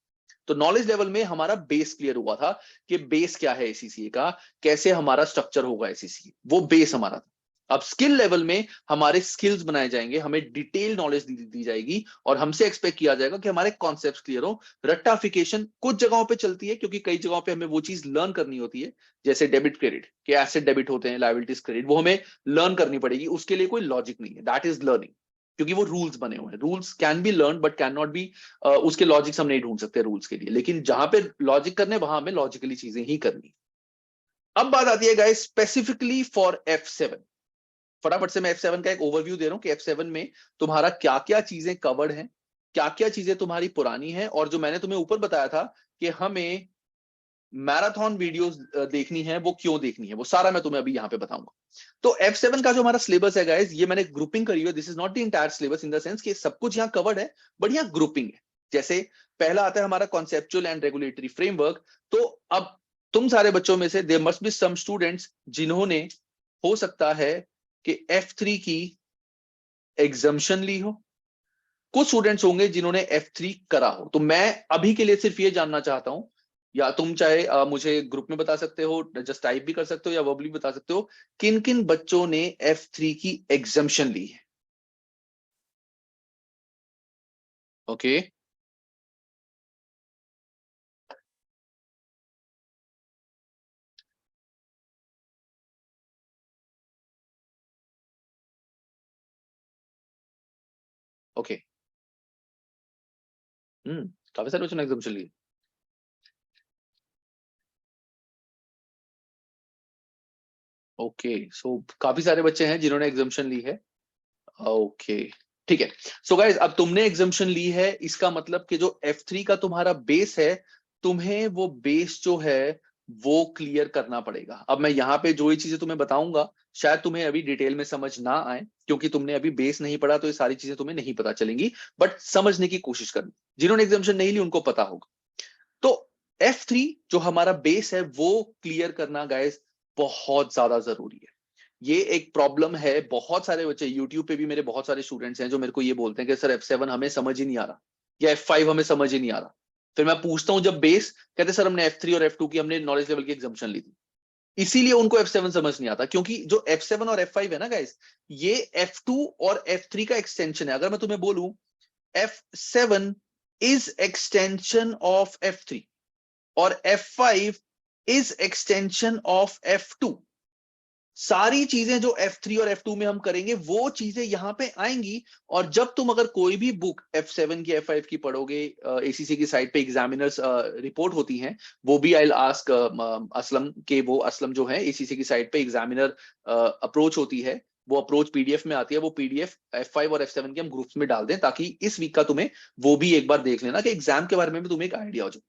तो नॉलेज लेवल में हमारा बेस क्लियर हुआ था कि बेस क्या है एसीसीए का, कैसे हमारा स्ट्रक्चर होगा एसीसीए, वो बेस हमारा था। अब स्किल लेवल में हमारे स्किल्स बनाए जाएंगे, हमें डिटेल नॉलेज दी जाएगी, और हमसे एक्सपेक्ट किया जाएगा कि हमारे कॉन्सेप्ट्स क्लियर हो। रट्टाफिकेशन कुछ जगहों पे चलती है, क्योंकि कई जगहों पे हमें वो चीज लर्न करनी होती है, जैसे डेबिट क्रेडिट के एसेट डेबिट होते हैं, लायबिलिटीज क्रेडिट, वो हमें लर्न करनी पड़ेगी। उसके लिए कोई लॉजिक नहीं है, दैट इज लर्निंग, क्योंकि वो रूल्स बने हुए हैं। Rules can be learn but can not be, उसके लॉजिक्स हम नहीं ढूंढ सकते रूल्स के लिए, लेकिन जहां पे लॉजिक करने वहां हमें लॉजिकली चीजें ही करनी। अब बात आती है गाइस स्पेसिफिकली फॉर F7। फटाफट से मैं F7 का एक ओवरव्यू दे रहा हूं कि F7 में तुम्हारा क्या क्या चीजें कवर्ड हैं, क्या क्या चीजें तुम्हारी पुरानी हैं, और जो मैंने तुम्हें ऊपर बताया था कि हमें मैराथन वीडियोस देखनी है, वो क्यों देखनी है, वो सारा मैं तुम्हें अभी यहाँ पे बताऊंगा। तो F7 का जो हमारा सिलेबस है गाइस, ये मैंने ग्रुपिंग करी है। This is not the entire syllabus in the sense कि सब कुछ यहाँ कवर्ड है, बट यहाँ ग्रुपिंग है। जैसे पहला आता है हमारा कॉन्सेप्चुअल एंड रेगुलेटरी फ्रेमवर्क। तो अब तुम सारे बच्चों में से there must be some students जिन्होंने, हो सकता है कि F3 की एग्जम्पशन ली हो, कुछ स्टूडेंट्स होंगे जिन्होंने F3 करा हो। तो मैं अभी के लिए सिर्फ ये जानना चाहता हूं, या तुम चाहे मुझे ग्रुप में बता सकते हो, जस्ट टाइप भी कर सकते हो या वर्बली बता सकते हो, किन किन बच्चों ने F3 की एग्जम्पशन ली है। ओके, ओके, काफी सारे बच्चों ने एग्जम्पशन ली है। ओके, सो काफी सारे बच्चे हैं जिन्होंने एग्जम्पशन ली है। ओके, ठीक है। सो गाइज, अब तुमने एग्जम्पशन ली है, इसका मतलब कि जो F3 का तुम्हारा बेस है, तुम्हें वो बेस जो है वो क्लियर करना पड़ेगा। अब मैं यहाँ पे जो ये चीजें तुम्हें बताऊंगा, शायद तुम्हें अभी डिटेल में समझ ना आए, क्योंकि तुमने अभी बेस नहीं पढ़ा, तो ये सारी चीजें तुम्हें नहीं पता चलेंगी, बट समझने की कोशिश करनी। जिन्होंने एग्जामेशन नहीं ली उनको पता होगा। तो F3 जो हमारा बेस है वो क्लियर करना गाइस बहुत ज्यादा जरूरी है। ये एक प्रॉब्लम है, बहुत सारे बच्चे यूट्यूब पे भी, मेरे बहुत सारे स्टूडेंट्स हैं जो मेरे को ये बोलते हैं कि सर F7 हमें समझ ही नहीं आ रहा, या F5 हमें समझ ही नहीं आ रहा। फिर मैं पूछता हूं जब बेस, कहते सर हमने F3 और F2 की हमने नॉलेज लेवल की एग्जाम्पशन ली थी, इसीलिए उनको F7 समझ नहीं आता। क्योंकि जो F7 और F5 है ना गाइस, ये F2 और F3 का एक्सटेंशन है। अगर मैं तुम्हें बोलूं F7 is extension of F3 और F5 is extension of F2। सारी चीजें जो F3 और F2 में हम करेंगे वो चीजें यहां पे आएंगी। और जब तुम अगर कोई भी बुक F7 की F5 की पढ़ोगे, ACC की साइट पे एग्जामिनर्स रिपोर्ट होती हैं, वो भी आई विल आस्क असलम के, वो असलम जो है ACC की साइट पे एग्जामिनर अप्रोच होती है, वो अप्रोच पीडीएफ में आती है। वो पीडीएफ F5 और F7 के हम ग्रुप्स में डाल दें ताकि इस वीक का तुम्हें वो भी एक बार देख लेना कि एग्जाम के बारे में भी तुम्हें एक आइडिया हो जाए।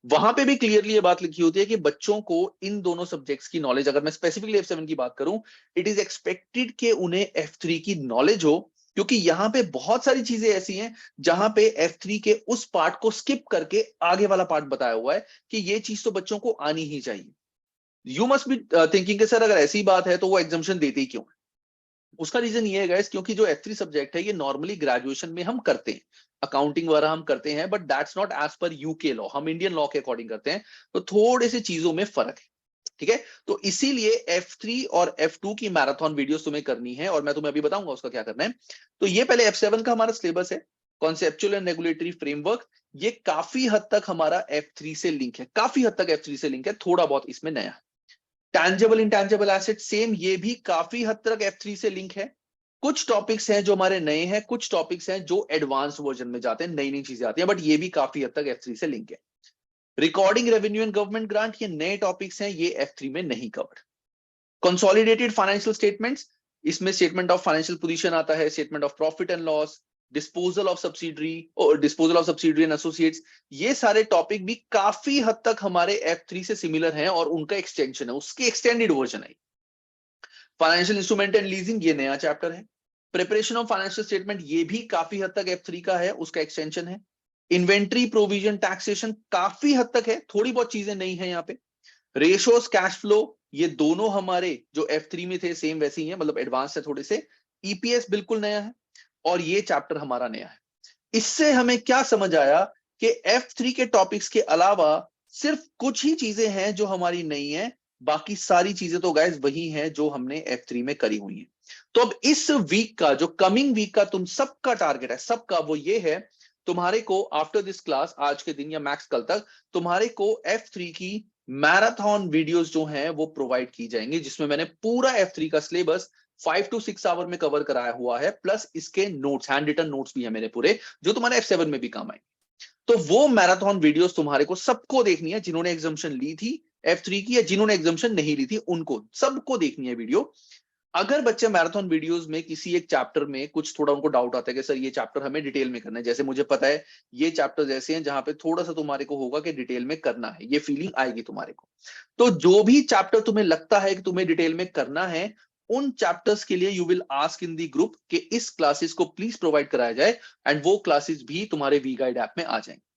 वहां पे भी क्लियरली ये बात लिखी होती है कि बच्चों को इन दोनों सब्जेक्ट्स की नॉलेज, अगर मैं स्पेसिफिकली F7 की बात करूं, इट इज एक्सपेक्टेड कि उन्हें F3 की नॉलेज हो, क्योंकि यहां पे बहुत सारी चीजें ऐसी हैं जहां पे F3 के उस पार्ट को स्किप करके आगे वाला पार्ट बताया हुआ है कि ये चीज तो बच्चों को आनी ही चाहिए। यू मस्ट बी थिंकिंग कि सर अगर ऐसी बात है तो वो एग्जामिशन देते ही क्यों है? उसका रीजन ये है गाइस, क्योंकि जो F3 सब्जेक्ट है ये नॉर्मली ग्रेजुएशन में हम करते हैं, अकाउंटिंग वगैरह हम करते हैं, but that's not as per UK law, हम इंडियन लॉ के अकॉर्डिंग करते हैं, तो थोड़े से चीजों में फर्क है। ठीक है, तो इसीलिए F3 और F2 की मैराथन वीडियोस तुम्हें करनी है और मैं तुम्हें अभी बताऊंगा उसका क्या करना है। तो ये पहले F7 का हमारा सिलेबस है, कॉन्सेप्चुअल एंड रेगुलेटरी फ्रेमवर्क। ये काफी हद तक हमारा F3 से लिंक है, काफी हद तक F3 से लिंक है, थोड़ा बहुत इसमें नया है। टैंजेबल इंटैंजेबल एसेट सेम, ये भी काफी हद तक F3 से लिंक है। कुछ टॉपिक्स हैं जो हमारे नए हैं, कुछ टॉपिक्स हैं जो एडवांस वर्जन में जाते हैं, नई नई चीजें आती हैं, बट ये भी काफी हद तक F3 से लिंक है। Recording revenue and government grant, ये नए टॉपिक्स हैं, ये F3 में नहीं कवर्ड। कंसोलिडेटेड फाइनेंशियल स्टेटमेंट्स, इसमें स्टेटमेंट ऑफ फाइनेंशियल पोजीशन आता है, statement of profit and loss, disposal of subsidiary और disposal of subsidiary and associates. ये सारे टॉपिक भी काफी हद तक हमारे F3 से सिमिलर हैं और उनका एक्सटेंशन है, उसके एक्सटेंडेड वर्जन है। फाइनेंशियल इंस्ट्रूमेंट एंड लीजिंग, ये नया चैप्टर है। प्रिपरेशन ऑफ फाइनेंशियल स्टेटमेंट, ये भी काफी हद तक F3 का है, उसका एक्सटेंशन है। इन्वेंट्री प्रोविजन टैक्सेशन काफी हद तक है, थोड़ी बहुत चीजें नहीं है यहाँ पे। रेशोस कैश फ्लो, ये दोनों हमारे जो F3 में थे सेम वैसे ही हैं, मतलब एडवांस है थोड़े से। ईपीएस बिल्कुल नया है और ये चैप्टर हमारा नया है। इससे हमें क्या समझ आया कि F3 के टॉपिक्स के अलावा सिर्फ कुछ ही चीजें हैं जो हमारी नई है, बाकी सारी चीजें तो गाइस वही हैं जो हमने F3 में करी हुई हैं। तो अब इस वीक का, जो कमिंग वीक का तुम सबका टारगेट है, सबका, वो ये है तुम्हारे को आफ्टर दिस क्लास, आज के दिन या मैक्स कल तक, तुम्हारे को F3 की मैराथन वीडियोस जो हैं वो प्रोवाइड की जाएंगी, जिसमें मैंने पूरा F3 का सिलेबस 5 to 6 आवर में कवर कराया हुआ है, प्लस इसके नोट्स, हैंड रिटन नोट्स भी है मेरे पूरे, जो तुम्हारे F7 में भी काम आए। तो वो मैराथन वीडियोस तुम्हारे को सबको देखनी है, जिन्होंने एग्जामिशन ली थी F3 की या जिन्होंने एग्जामिशन नहीं ली थी, उनको सबको देखनी है वीडियो। अगर बच्चे मैराथन वीडियोस में किसी एक चैप्टर में कुछ थोड़ा उनको डाउट आता है कि सर ये चैप्टर हमें डिटेल में करना है, जैसे मुझे पता है ये चैप्टर्स ऐसे हैं जहां पे थोड़ा सा तुम्हारे को होगा कि डिटेल में करना है, ये फीलिंग आएगी तुम्हारे को। तो जो भी चैप्टर तुम्हें लगता है कि तुम्हें डिटेल में करना है, उन चैप्टर्स के लिए you will ask in the group कि इस क्लासेस को प्लीज प्रोवाइड कराया जाए, एंड वो क्लासेस भी तुम्हारे वी गाइड ऐप में आ जाएंगे।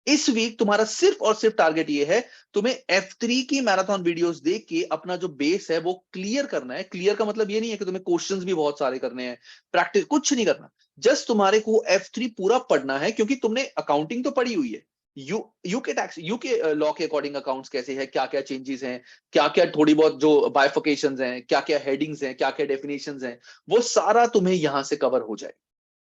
इस वीक तुम्हारा सिर्फ और सिर्फ टारगेट ये है, तुम्हें F3 की मैराथन वीडियोस देख के अपना जो बेस है वो क्लियर करना है। क्लियर का मतलब ये नहीं है कि तुम्हें क्वेश्चंस भी बहुत सारे करने हैं, प्रैक्टिस कुछ नहीं करना, जस्ट तुम्हारे को F3 पूरा पढ़ना है, क्योंकि तुमने अकाउंटिंग तो पढ़ी हुई है, यूके टैक्स, यूके लॉ के अकॉर्डिंग अकाउंट्स कैसे है, क्या क्या चेंजेस हैं, क्या क्या थोड़ी बहुत जो बाइफिकेशंस हैं, क्या क्या हेडिंग्स हैं, क्या क्या डेफिनेशंस हैं, वो सारा तुम्हें यहां से कवर हो जाए।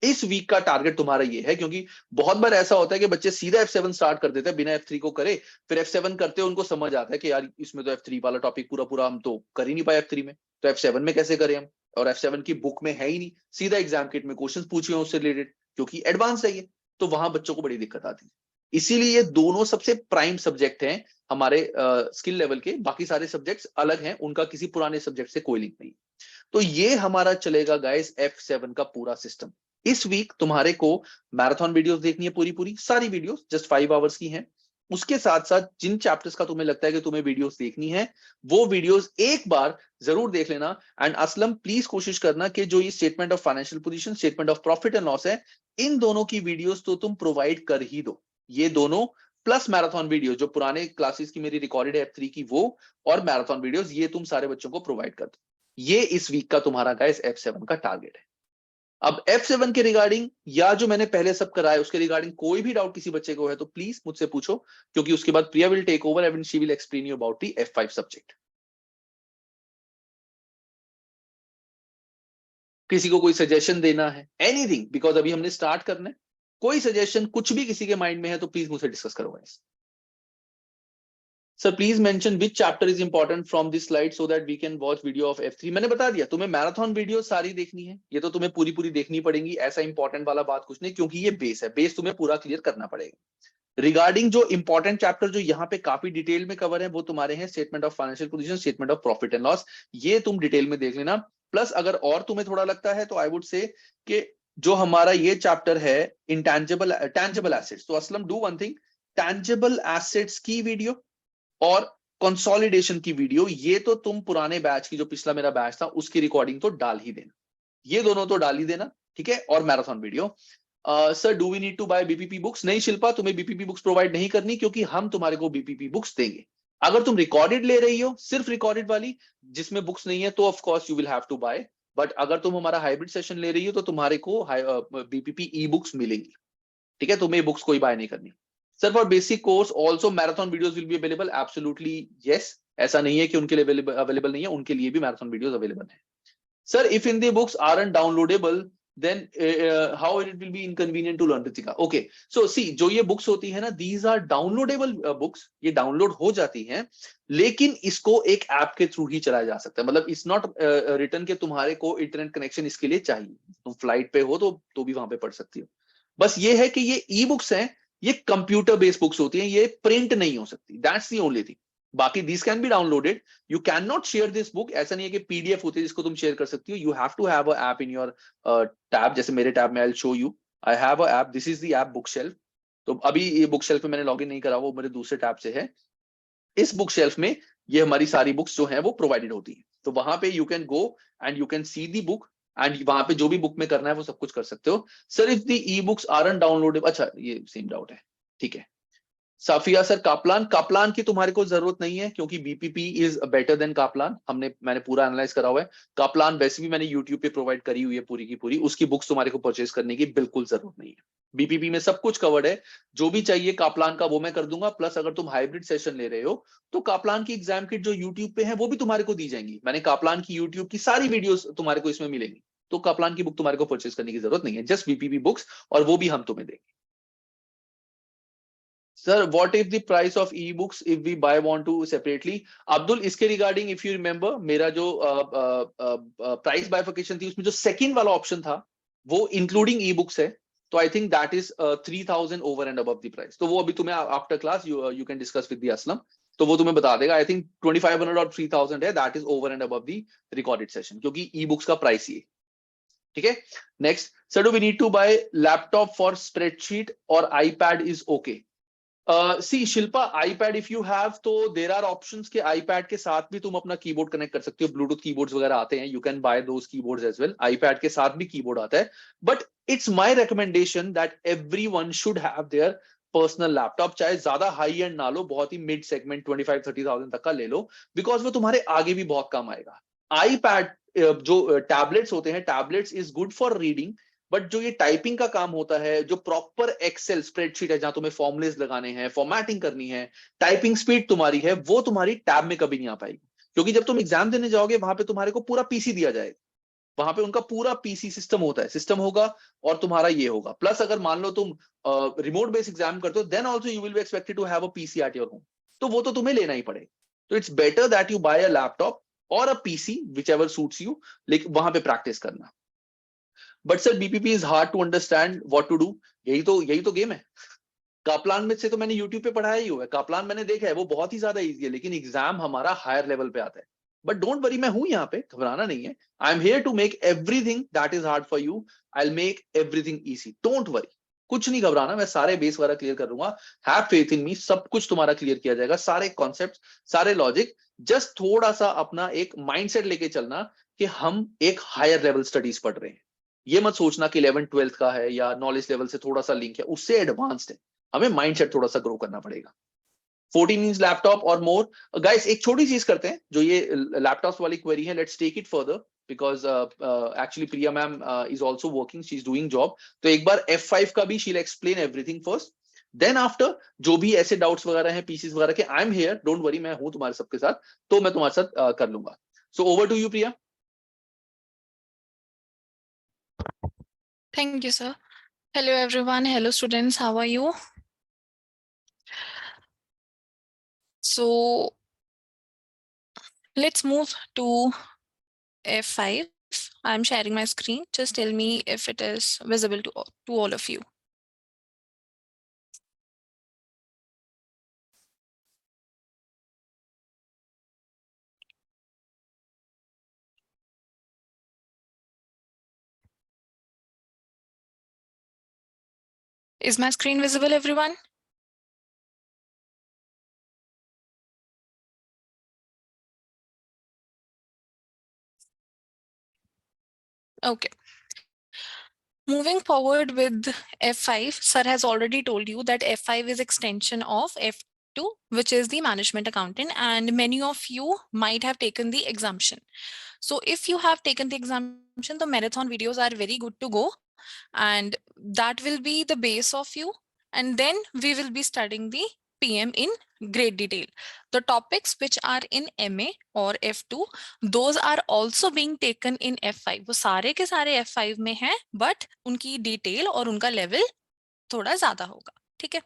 इस वीक का टारगेट तुम्हारा ये है, क्योंकि बहुत बार ऐसा होता है कि बच्चे सीधा F7 स्टार्ट कर देते हैं बिना F3 को करे, फिर F7 करते हैं उनको समझ आता है कि यार इसमें तो F3 वाला टॉपिक पूरा पूरा हम तो कर ही नहीं पाए F3 में, तो F7 में कैसे करें हम, और F7 की बुक में है ही नहीं, सीधा एग्जाम किट में क्वेश्चंस पूछे उससे रिलेटेड, क्योंकि एडवांस है ये, तो वहां बच्चों को बड़ी दिक्कत आती है। इसीलिए ये दोनों सबसे प्राइम सब्जेक्ट हैं हमारे स्किल लेवल के, बाकी सारे सब्जेक्ट्स अलग हैं, उनका किसी पुराने सब्जेक्ट से कोई लिंक नहीं। तो ये हमारा चलेगा गाइस F7 का पूरा सिस्टम। इस वीक तुम्हारे को मैराथन वीडियोस देखनी है, पूरी पूरी सारी वीडियोस जस्ट 5 आवर्स की हैं। उसके साथ साथ जिन चैप्टर्स का तुम्हें लगता है कि तुम्हें वीडियोस देखनी है, वो वीडियोस एक बार जरूर देख लेना। एंड असलम प्लीज कोशिश करना कि जो ये statement of financial position, statement of profit and loss है, इन दोनों की वीडियोस तो तुम प्रोवाइड कर ही दो, ये दोनों प्लस मैराथन वीडियो जो पुराने क्लासेस की मेरी रिकॉर्डेड है F3 की, वो और मैराथन वीडियोस, ये तुम सारे बच्चों को प्रोवाइड कर दो। ये इस वीक का तुम्हारा गाइस F7 का टारगेट है। अब F7 के रिगार्डिंग या जो मैंने पहले सब कराया उसके रिगार्डिंग कोई भी डाउट किसी बच्चे को है तो प्लीज मुझसे पूछो, क्योंकि उसके बाद Priya will take over and she will explain you about the F5 subject. किसी को कोई सजेशन देना है, एनीथिंग, बिकॉज अभी हमने स्टार्ट करना है, कोई सजेशन कुछ भी किसी के माइंड में है तो प्लीज मुझसे डिस्कस करो guys. Sir please mention which chapter is important from this slide so that we can watch video of F3। मैंने बता दिया तुम्हें मैराथन वीडियो सारी देखनी है, ये तो तुम्हें पूरी पूरी देखनी पड़ेगी, ऐसा इंपॉर्टेंट वाला बात कुछ नहीं, क्योंकि ये बेस है, बेस तुम्हें पूरा क्लियर करना पड़ेगा। रिगार्डिंग जो इंपॉर्टेंट चैप्टर जो यहाँ पे काफी डिटेल में कवर है वो तुम्हारे हैं statement of financial position, statement of profit and loss, ये तुम डिटेल में देख लेना। प्लस अगर और तुम्हें थोड़ा लगता है तो आई वुड से कि जो हमारा ये चैप्टर है टेंजिबल एसेट्स, तो Aslam do one thing, tangible assets की वीडियो और कंसोलिडेशन की वीडियो, ये तो तुम पुराने बैच की जो पिछला मेरा बैच था उसकी रिकॉर्डिंग तो डाल ही देना, ये दोनों तो डाल ही देना, ठीक है। और marathon video. Sir do we need to buy BPP books? नहीं शिल्पा, तुम्हें बीपीपी बुक्स प्रोवाइड नहीं करनी, क्योंकि हम तुम्हारे को बीपीपी बुक्स देंगे। अगर तुम रिकॉर्डेड ले रही हो, सिर्फ रिकॉर्डेड वाली जिसमें बुक्स नहीं है, तो of course you will have to buy. But अगर तुम हमारा हाइब्रिड सेशन ले रही हो तो तुम्हारे को बीपीपी ई बुक्स मिलेंगी, ठीक है, तुम्हें बुक्स कोई बाय नहीं करनी। Sir for basic course also marathon videos will be available? Absolutely yes, ऐसा नहीं है कि उनके लिए अवेलेबल नहीं है, उनके लिए भी मैराथन वीडियोस अवेलेबल है। Sir if in the books aren't downloadable then how it will be inconvenient to learn, Ritika? Okay, so see, जो ये बुक्स होती है ना, these are downloadable बुक्स, ये डाउनलोड हो जाती हैं, लेकिन इसको एक ऐप के थ्रू ही चलाया जा सकता है। मतलब इट्स नॉट रिटर्न के तुम्हारे को इंटरनेट कनेक्शन इसके लिए चाहिए, तुम फ्लाइट पे हो तो भी वहां पे पढ़ सकती हो। बस ये है कि ये ई बुक्स हैं, ये कंप्यूटर बेस्ड बुक्स होती हैं, ये प्रिंट नहीं हो सकती, दैट्स दी ओनली थिंग। बाकी this can be downloaded, you can not share this book, ऐसा नहीं है कि पीडीएफ होती है जिसको तुम शेयर कर सकती हो, you have to have a app in your tab. जैसे मेरे टैब में I will show you, I have a app, this is the app book shelf. तो अभी ये बुक शेल्फ में मैंने लॉगिन नहीं करा, वो मेरे दूसरे टैब से है। इस बुक शेल्फ में ये हमारी सारी बुक्स जो है वो प्रोवाइडेड होती है, तो वहां पे you can go and you can see the book, and वहां पे जो भी बुक में करना है वो सब कुछ कर सकते हो। Sir if the e books aren't downloadable, अच्छा ये सेम डाउट है, ठीक है। साफिया सर कापलान, कापलान की तुम्हारे को जरूरत नहीं है, क्योंकि BPP is better than Kaplan, मैंने पूरा एनालाइज करा हुआ है। कापलान वैसे भी मैंने यूट्यूब पे प्रोवाइड करी हुई है पूरी की पूरी, उसकी बुक्स तुम्हारे को परचेज करने की बिल्कुल जरूरत नहीं है। बीपीपी में सब कुछ कवर्ड है, जो भी चाहिए कापलान का वो मैं कर दूंगा। प्लस अगर तुम हाइब्रिड सेशन ले रहे हो तो कापलान की एग्जाम किट जो यूट्यूब पे है वो भी तुम्हारे को दी जाएंगी, मैंने कापलान की यूट्यूब की सारी वीडियोस तुम्हारे को इसमें मिलेंगी, तो कापलान की बुक तुम्हारे को परचेज करने की जरूरत नहीं है, जस्ट बीपीपी बुक्स, और वो भी हम तुम्हें देंगे। Sir what if the price of e books if we buy want to separately? Abdul इसके रिगार्डिंग इफ यू रिमेंबर, मेरा जो प्राइस बाइफिकेशन थी उसमें जो सेकंड वाला ऑप्शन था वो इंक्लूडिंग ई बुक्स है, तो I think that is 3000 over and above the price. तो वो अभी तुम्हें after class you can discuss with the Aslam, तो वो तुम्हें बता देगा। आई थिंक 2500 और 3000 है, that is over and above the recorded session, क्योंकि ई बुक्स का प्राइस ये, ठीक है। Next, sir do we need to buy laptop for spreadsheet और iPad is okay? See Shilpa, iPad if you have तो देर आर ऑप्शंस के आईपैड के साथ भी तुम अपना कीबोर्ड कनेक्ट कर सकते हो, ब्लूटूथ कीबोर्ड्स वगैरह आते हैं, you can buy those keyboards as well, iPad के साथ भी कीबोर्ड आता है। But it's my recommendation that everyone should have their personal laptop, चाहे ज्यादा हाई एंड ना लो, बहुत ही मिड सेगमेंट 25-30,000 तक का ले लो, बिकॉज वो तुम्हारे आगे भी बहुत काम आएगा। आईपैड जो टैबलेट्स होते हैं, tablets is good for reading, but जो ये टाइपिंग का काम होता है, जो प्रॉपर एक्सेल स्प्रेडशीट है जहां तुम्हें फॉर्मुलेस लगाने हैं, फॉर्मेटिंग करनी है, टाइपिंग स्पीड तुम्हारी है वो तुम्हारी टैब में कभी नहीं आ पाएगी, क्योंकि जब तुम एग्जाम देने जाओगे वहां पे तुम्हारे को पूरा पीसी दिया जाएगा, वहां पे उनका पूरा पीसी सिस्टम होता है, सिस्टम होगा और तुम्हारा ये होगा। प्लस अगर मान लो तुम रिमोट बेस्ड एग्जाम करते हो, then also you will be expected to have a PC at your home, तो वो तो तुम्हें लेना ही पड़ेगा। तो it's better that you buy a laptop और a PC whichever suits you, लेकिन वहां पे प्रैक्टिस करना। But sir BPP is hard to understand what to do, यही तो गेम है। कापलान में से तो मैंने यूट्यूब पे पढ़ाया ही हुआ है, कापलान मैंने देखा है वो बहुत ही ज्यादा इजी है, लेकिन एग्जाम हमारा हायर लेवल पे आता है। बट डोंट वरी, मैं हूं यहाँ पे, घबराना नहीं है, I am here to make everything that is hard for you, I will make everything easy, don't worry, कुछ नहीं घबराना, मैं सारे बेस वगैरह क्लियर कर दूंगा, हैव फेथ इन मी, सब कुछ तुम्हारा क्लियर किया जाएगा, सारे कॉन्सेप्ट, सारे लॉजिक। जस्ट थोड़ा सा अपना एक माइंडसेट लेके चलना कि हम एक हायर लेवल स्टडीज पढ़ रहे हैं, ये मत सोचना कि 11th-12th का है या नॉलेज लेवल से थोड़ा सा लिंक है, उससे एडवांस्ड है, हमें माइंडसेट थोड़ा सा ग्रो करना पड़ेगा। 14 इंच लैपटॉप और मोर गाइस, एक छोटी चीज करते हैं, जो ये लैपटॉप वाली क्वेरी है, let's take it further, because actually Priya ma'am is also working, she is doing job, तो एक बार F5 का भी she will explain everything first, then after जो भी ऐसे डाउट्स वगैरह हैं पीसीस वगैरह के, I am here, don't worry, मैं हूं तुम्हारे सबके साथ, तो मैं तुम्हारे साथ कर लूंगा। So over to you Priya.
Thank you, sir. Hello everyone. Hello students. How are you? So let's move to F5. I'm sharing my screen. Just tell me if it is visible to all of you. Is my screen visible, everyone? Okay. Moving forward with F5, sir has already told you that F5 is extension of F2, which is the management accountant, and many of you might have taken the exemption. So if you have taken the exemption, the marathon videos are very good to go, and that will be the base of you. And then we will be studying the PM in great detail. The topics which are in MA or F2, those are also being taken in F5. वो सारे के सारे F5 में हैं, but उनकी डिटेल और उनका लेवल थोड़ा ज्यादा होगा. ठीक है.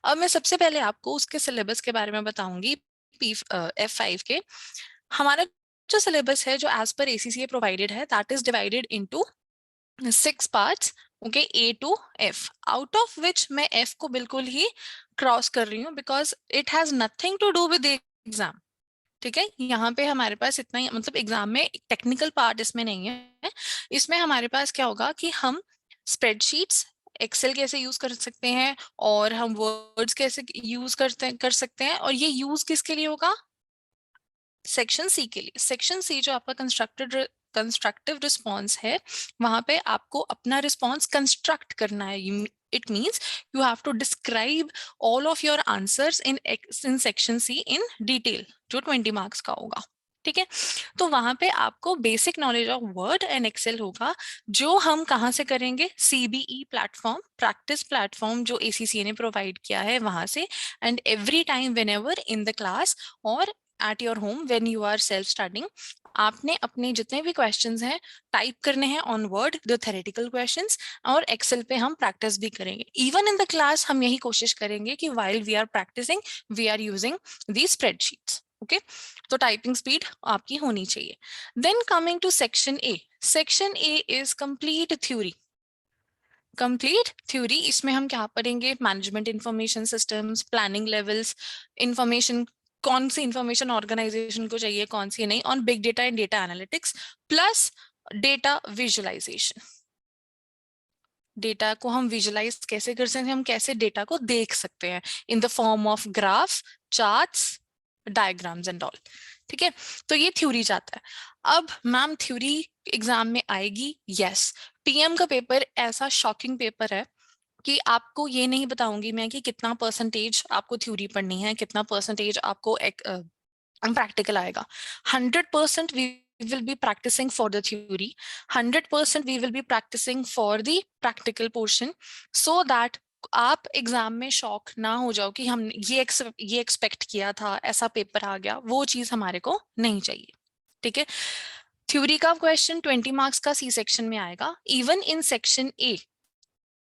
अब मैं सबसे पहले आपको उसके सिलेबस के बारे में बताऊंगी. F5 के हमारा जो सिलेबस है, जो एज पर ACCA प्रोवाइडेड है, that is divided into 6 parts. Okay, A to F, out of which मैं F को बिल्कुल ही क्रॉस कर रही हूँ because it has nothing to do with exam. ठीक है, यहाँ पे हमारे पास इतना ही, मतलब एग्जाम में टेक्निकल पार्ट इसमें नहीं है. इसमें हमारे पास क्या होगा कि हम स्प्रेडशीट्स, एक्सेल कैसे यूज कर सकते हैं, और हम वर्ड्स कैसे यूज कर सकते हैं, और ये यूज किसके लिए होगा? सेक्शन सी के लिए. सेक्शन सी जो आपका कंस्ट्रक्टिव रिस्पॉन्स है, वहां पे आपको अपना रिस्पॉन्स कंस्ट्रक्ट करना है. It means you have to describe all of your answers in section C in detail, जो 20 मार्क्स का होगा. ठीक है, तो वहां पे आपको basic knowledge of Word and Excel होगा, जो हम कहाँ से करेंगे? CBE प्लेटफॉर्म, प्रैक्टिस प्लेटफॉर्म जो ACCA ने प्रोवाइड किया है वहां से. And every time whenever in the class और at your home when you are self studying, आपने अपने जितने भी क्वेश्चंस हैं टाइप करने हैं on word, the theoretical questions, और एक्सेल पे हम प्रैक्टिस भी करेंगे. इवन इन द क्लास हम यही कोशिश करेंगे कि while we are practicing we are using these spreadsheets. Okay, तो टाइपिंग स्पीड आपकी होनी चाहिए. Then coming to section A. Section A is complete theory. Complete theory, इसमें हम क्या पढ़ेंगे? Management information systems, planning levels, information, कौन सी इंफॉर्मेशन ऑर्गेनाइजेशन को चाहिए, कौन सी नहीं, on big data and data analytics, plus data visualization. Data को हम विजुअलाइज कैसे कर सकते हैं, हम कैसे डेटा को देख सकते हैं in the form of graph, charts, diagrams and all. ठीक है, तो ये थ्योरी जाता है. अब मैम थ्योरी एग्जाम में आएगी? यस. PM का पेपर ऐसा शॉकिंग पेपर है कि आपको ये नहीं बताऊंगी मैं कि कितना परसेंटेज आपको थ्योरी पढ़नी है, कितना परसेंटेज आपको प्रैक्टिकल आएगा. 100% we will be practicing for the theory, 100% we will be practicing for the practical portion, so that आप एग्जाम में शॉक ना हो जाओ कि हम ये एक्सपेक्ट किया था, ऐसा पेपर आ गया. वो चीज हमारे को नहीं चाहिए. ठीक है, थ्योरी का क्वेश्चन 20 मार्क्स का सी सेक्शन में आएगा. इवन इन सेक्शन ए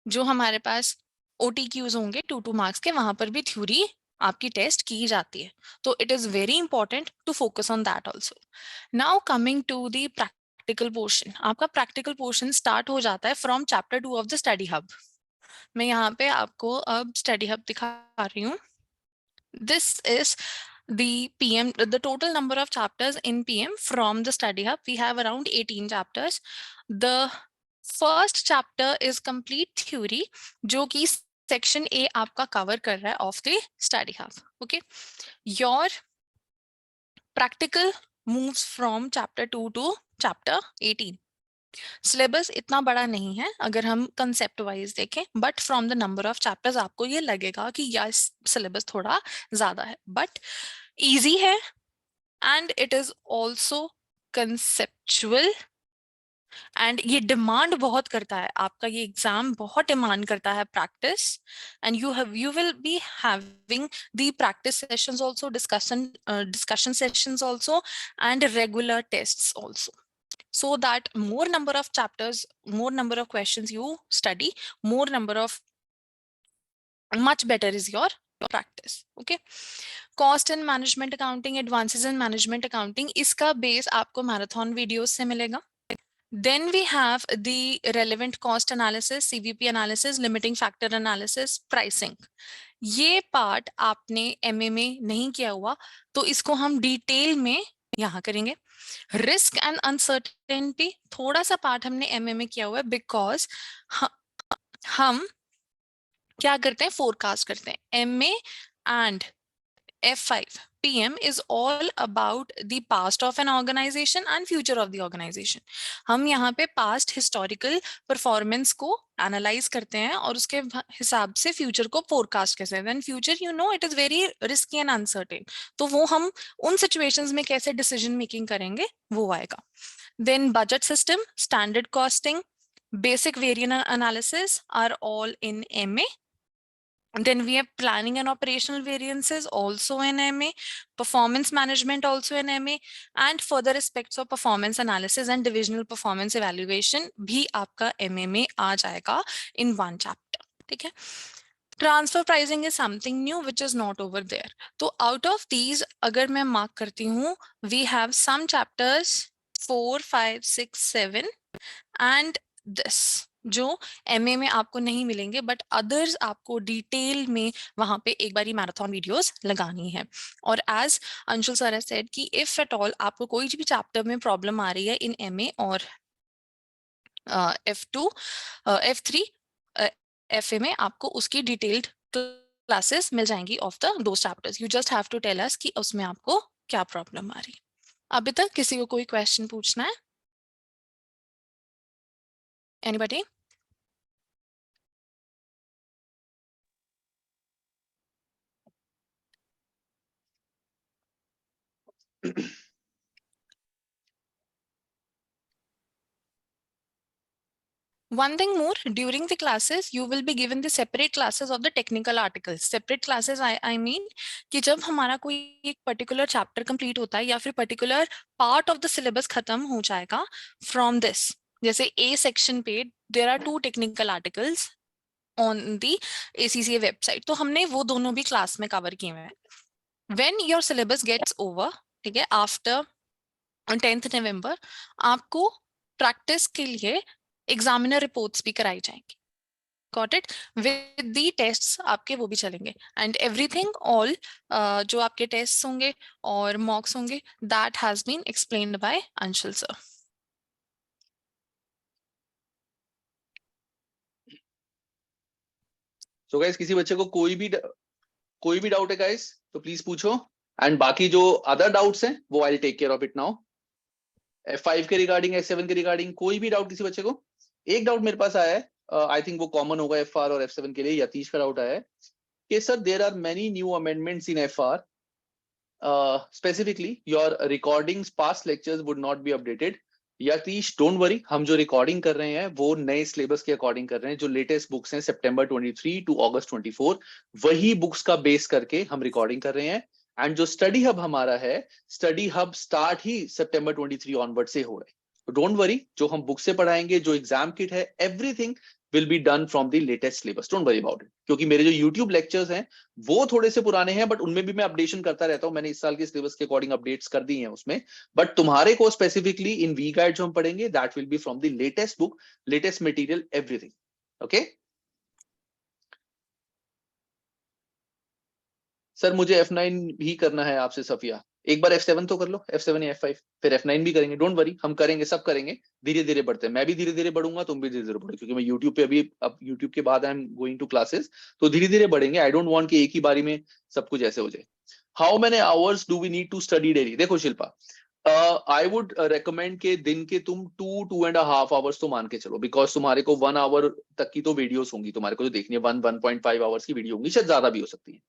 जो हमारे पास OTQs होंगे 2 मार्क्स के, वहां पर भी थ्योरी आपकी टेस्ट की जाती है. तो it is very important to focus on that also. Now coming to the practical portion. आपका प्रैक्टिकल पोर्शन स्टार्ट हो जाता है from chapter 2 of the study hub. मैं यहाँ पे आपको अब स्टडी हब दिखा रही हूँ. This is the PM, the total number of chapters in PM from the study hub. We have around 18 chapters. The first chapter is complete theory, जो कि section A आपका cover कर रहा है of the study hub. Okay, your practical moves from chapter 2 to chapter 18. Syllabus इतना बड़ा नहीं है अगर हम कंसेप्ट वाइज देखें, but from the number of chapters आपको ये लगेगा कि यस सिलेबस थोड़ा ज्यादा है, बट इजी है. And it is also conceptual, and ये डिमांड बहुत करता है. आपका ये एग्जाम बहुत डिमांड करता है practice. And you will be having the practice sessions also, discussion sessions also, and regular tests also. so that more number of chapters, more number of questions you study, more number of, much better is your practice. Okay, cost and management accounting, advances in management accounting, iska base aapko marathon videos se milega. Then we have the relevant cost analysis, CVP analysis, limiting factor analysis, pricing. ये पार्ट आपने एमए में नहीं किया हुआ, तो इसको हम डिटेल में यहाँ करेंगे. रिस्क एंड अनसर्टेनिटी थोड़ा सा पार्ट हमने एमए में किया हुआ है, बिकॉज हम क्या करते हैं, फोरकास्ट करते हैं. MA and F5 PM is all about the past of an organization and future of the organization. हम यहाँ पे past historical performance को analyze करते हैं और उसके हिसाब से future को forecast कैसे हैं. Then future, you know, it is very risky and uncertain. तो वो हम उन situations में कैसे decision making करेंगे वो आएगा. Then budget system, standard costing, basic variance analysis are all in MA. And then we have planning and operational variances also in MA, performance management also in MA, and further aspects of performance analysis and divisional performance evaluation भी आपका MA में आ जाएगा in one chapter. ठीक है? Transfer pricing is something new which is not over there. तो out of these अगर मैं mark करती हूँ, we have some chapters 4, 5, 6, 7 and this जो एमए में आपको नहीं मिलेंगे, बट अदर्स आपको डिटेल में वहां पे एक बारी मैराथन वीडियोस लगानी है. और as Anshul sir has said कि इफ एट ऑल आपको कोई भी चैप्टर में प्रॉब्लम आ रही है इन एमए और F2, F3, एफए में आपको उसकी डिटेल्ड क्लासेस मिल जाएंगी ऑफ द दो chapters. You just have to tell us कि उसमें आपको क्या प्रॉब्लम आ रही. अभी तक किसी को कोई क्वेश्चन पूछना है? Anybody? One thing more, during the classes, you will be given the separate classes of the technical articles. Separate classes, I mean, कि जब हमारा कोई एक particular chapter complete होता है या फिर particular part of the syllabus खत्म हो जाएगा from this. जैसे A section पे there are 2 technical articles on the ACCA website. तो हमने वो दोनों भी class में cover किए हुए हैं. When your syllabus gets over, ठीक है, after 10th November, आपको practice के लिए एग्जामिनर रिपोर्ट्स भी कराई जाएंगी. Got it? With the tests आपके वो भी चलेंगे and everything all जो आपके tests होंगे और mocks होंगे, that has been explained by Anshul sir.
So guys, किसी बच्चे को कोई भी डाउट है guys तो प्लीज पूछो, एंड बाकी जो अदर डाउट्स हैं वो I will take care of it now. F5 के रिगार्डिंग, F7 के रिगार्डिंग कोई भी डाउट किसी बच्चे को? एक डाउट मेरे पास आया है, आई थिंक वो कॉमन होगा FR और F7 के लिए. यतीश का डाउट आया है कि sir there are many new amendments in FR, specifically your recordings past lectures would not be updated. Yatish don't worry, हम जो रिकॉर्डिंग कर रहे हैं वो नए सिलेबस के अकॉर्डिंग कर रहे हैं. जो लेटेस्ट बुक्स हैं September 23 टू August 24, वही बुक्स का बेस करके हम रिकॉर्डिंग कर रहे हैं. एंड जो स्टडी हब हमारा है, स्टडी हब स्टार्ट ही September 23 ऑनवर्ड से हो रहा है. डोंट वरी, जो हम बुक से पढ़ाएंगे, जो एग्जाम किट है, everything will be done from the latest syllabus. Don't worry about it. क्योंकि मेरे जो YouTube lectures हैं वो थोड़े से पुराने हैं, बट उनमें भी मैं अपडेशन करता रहता हूँ. मैंने इस साल के सिलेबस के अकॉर्डिंग अपडेट्स कर दी हैं उसमें. बट तुम्हारे को स्पेसिफिकली इन वी गाइड जो हम पढ़ेंगे, that will B from the latest book, latest material, everything. Okay sir, मुझे F9 भी करना है आपसे सफिया. एक बार F7 तो कर लो, F7 या F5, फिर F9 भी करेंगे. डोंट वरी, हम करेंगे, सब करेंगे, धीरे धीरे बढ़ते हैं. मैं भी धीरे धीरे बढ़ूंगा, तुम भी धीरे धीरे बढ़ो, क्योंकि मैं YouTube पे अभी, अब YouTube के बाद I am going to classes, तो धीरे धीरे बढ़ेंगे. आई डोंट वांट कि एक ही बारी में सब कुछ ऐसे हो जाए. How many hours do we need to study daily? देखो शिल्पा, आई वुड रिकमेंड के दिन के तुम 2.5 आवर्स तो मान के चलो, बिकॉज तुम्हारे को 1 आवर तक की तो वीडियोस होंगी तुम्हारे को जो देखनी है. 1.5 आवर्स की वीडियो होंगी, शायद ज्यादा भी हो सकती है.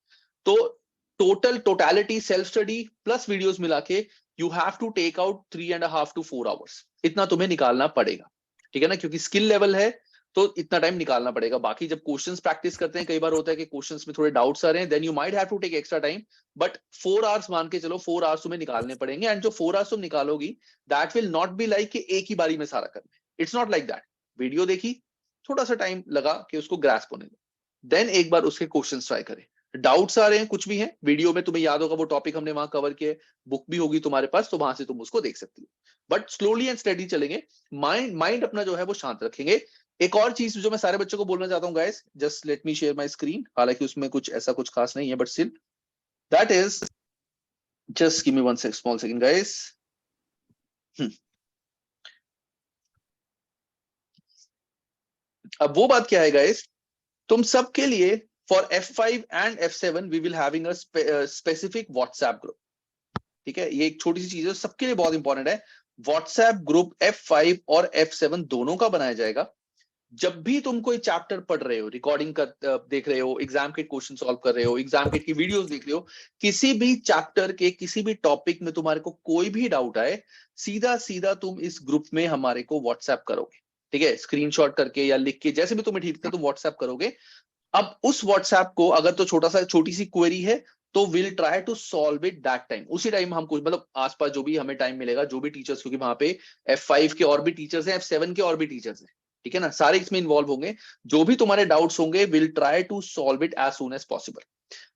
तो totality self study plus videos मिला के you have to take out 3.5 to 4 hours. इतना तुम्हें निकालना पड़ेगा, ठीक है ना, क्योंकि स्किल लेवल है. तो इतना टाइम निकालना पड़ेगा। बाकी जब क्वेश्चंस प्रैक्टिस करते हैं, कई बार होता है कि क्वेश्चंस में थोड़े डाउट्स आ रहे हैं, then you might have to take extra time, but 4 hours मान के चलो, 4 आवर्स तुम्हें निकालने पड़ेंगे। एंड जो 4 आवर्स तुम निकालोगी, that will not be like कि एक ही बारी में सारा करना है। It's not like that. Video देखी, थोड़ा सा टाइम लगा कि उसको ग्रास्प होने दो, देन एक बार उसके क्वेश्चंस ट्राई करें। डाउट्स आ रहे हैं, कुछ भी है, वीडियो में तुम्हें याद होगा वो टॉपिक हमने वहां कवर किया, बुक भी होगी तुम्हारे पास, तो वहां से तुम उसको देख सकती हो। बट स्लोली एंड स्टडी चलेंगे, माइंड अपना जो है वो शांत रखेंगे। एक और चीज जो मैं सारे बच्चों को बोलना चाहता हूँ guys, just let me share my screen, हालांकि उसमें कुछ ऐसा कुछ खास नहीं है, but still that is, just give me one small second guys. अब वो बात क्या है गाइस, तुम सबके लिए for F5 and F7 we will having a specific WhatsApp group. ठीक है, ये एक छोटी सी चीज है, सबके लिए बहुत इंपॉर्टेंट है। व्हाट्सएप ग्रुप F5 और F7 दोनों का बनाया जाएगा। जब भी तुम कोई चैप्टर पढ़ रहे हो, रिकॉर्डिंग कर देख रहे हो, एग्जाम के क्वेश्चन सॉल्व कर रहे हो, एग्जाम के की वीडियोस देख रहे हो, किसी भी चैप्टर के किसी भी टॉपिक में तुम्हारे को कोई भी डाउट आए, सीधा सीधा तुम इस ग्रुप में हमारे को व्हाट्सएप करोगे। ठीक है, स्क्रीनशॉट करके या लिख के, जैसे भी तुम्हें ठीक लगता है तुम व्हाट्सएप करोगे। अब उस व्हाट्सएप को अगर तो छोटी सी क्वेरी है, तो will try to solve it that time. उसी टाइम हम कुछ मतलब आसपास जो भी हमें टाइम मिलेगा, जो भी टीचर्स, क्योंकि वहां पे F5 के और भी टीचर्स हैं, F7 के और भी टीचर्स हैं, ठीक है ना, सारे इसमें इन्वॉल्व होंगे। जो भी तुम्हारे डाउट्स होंगे, will try to solve it as soon as possible.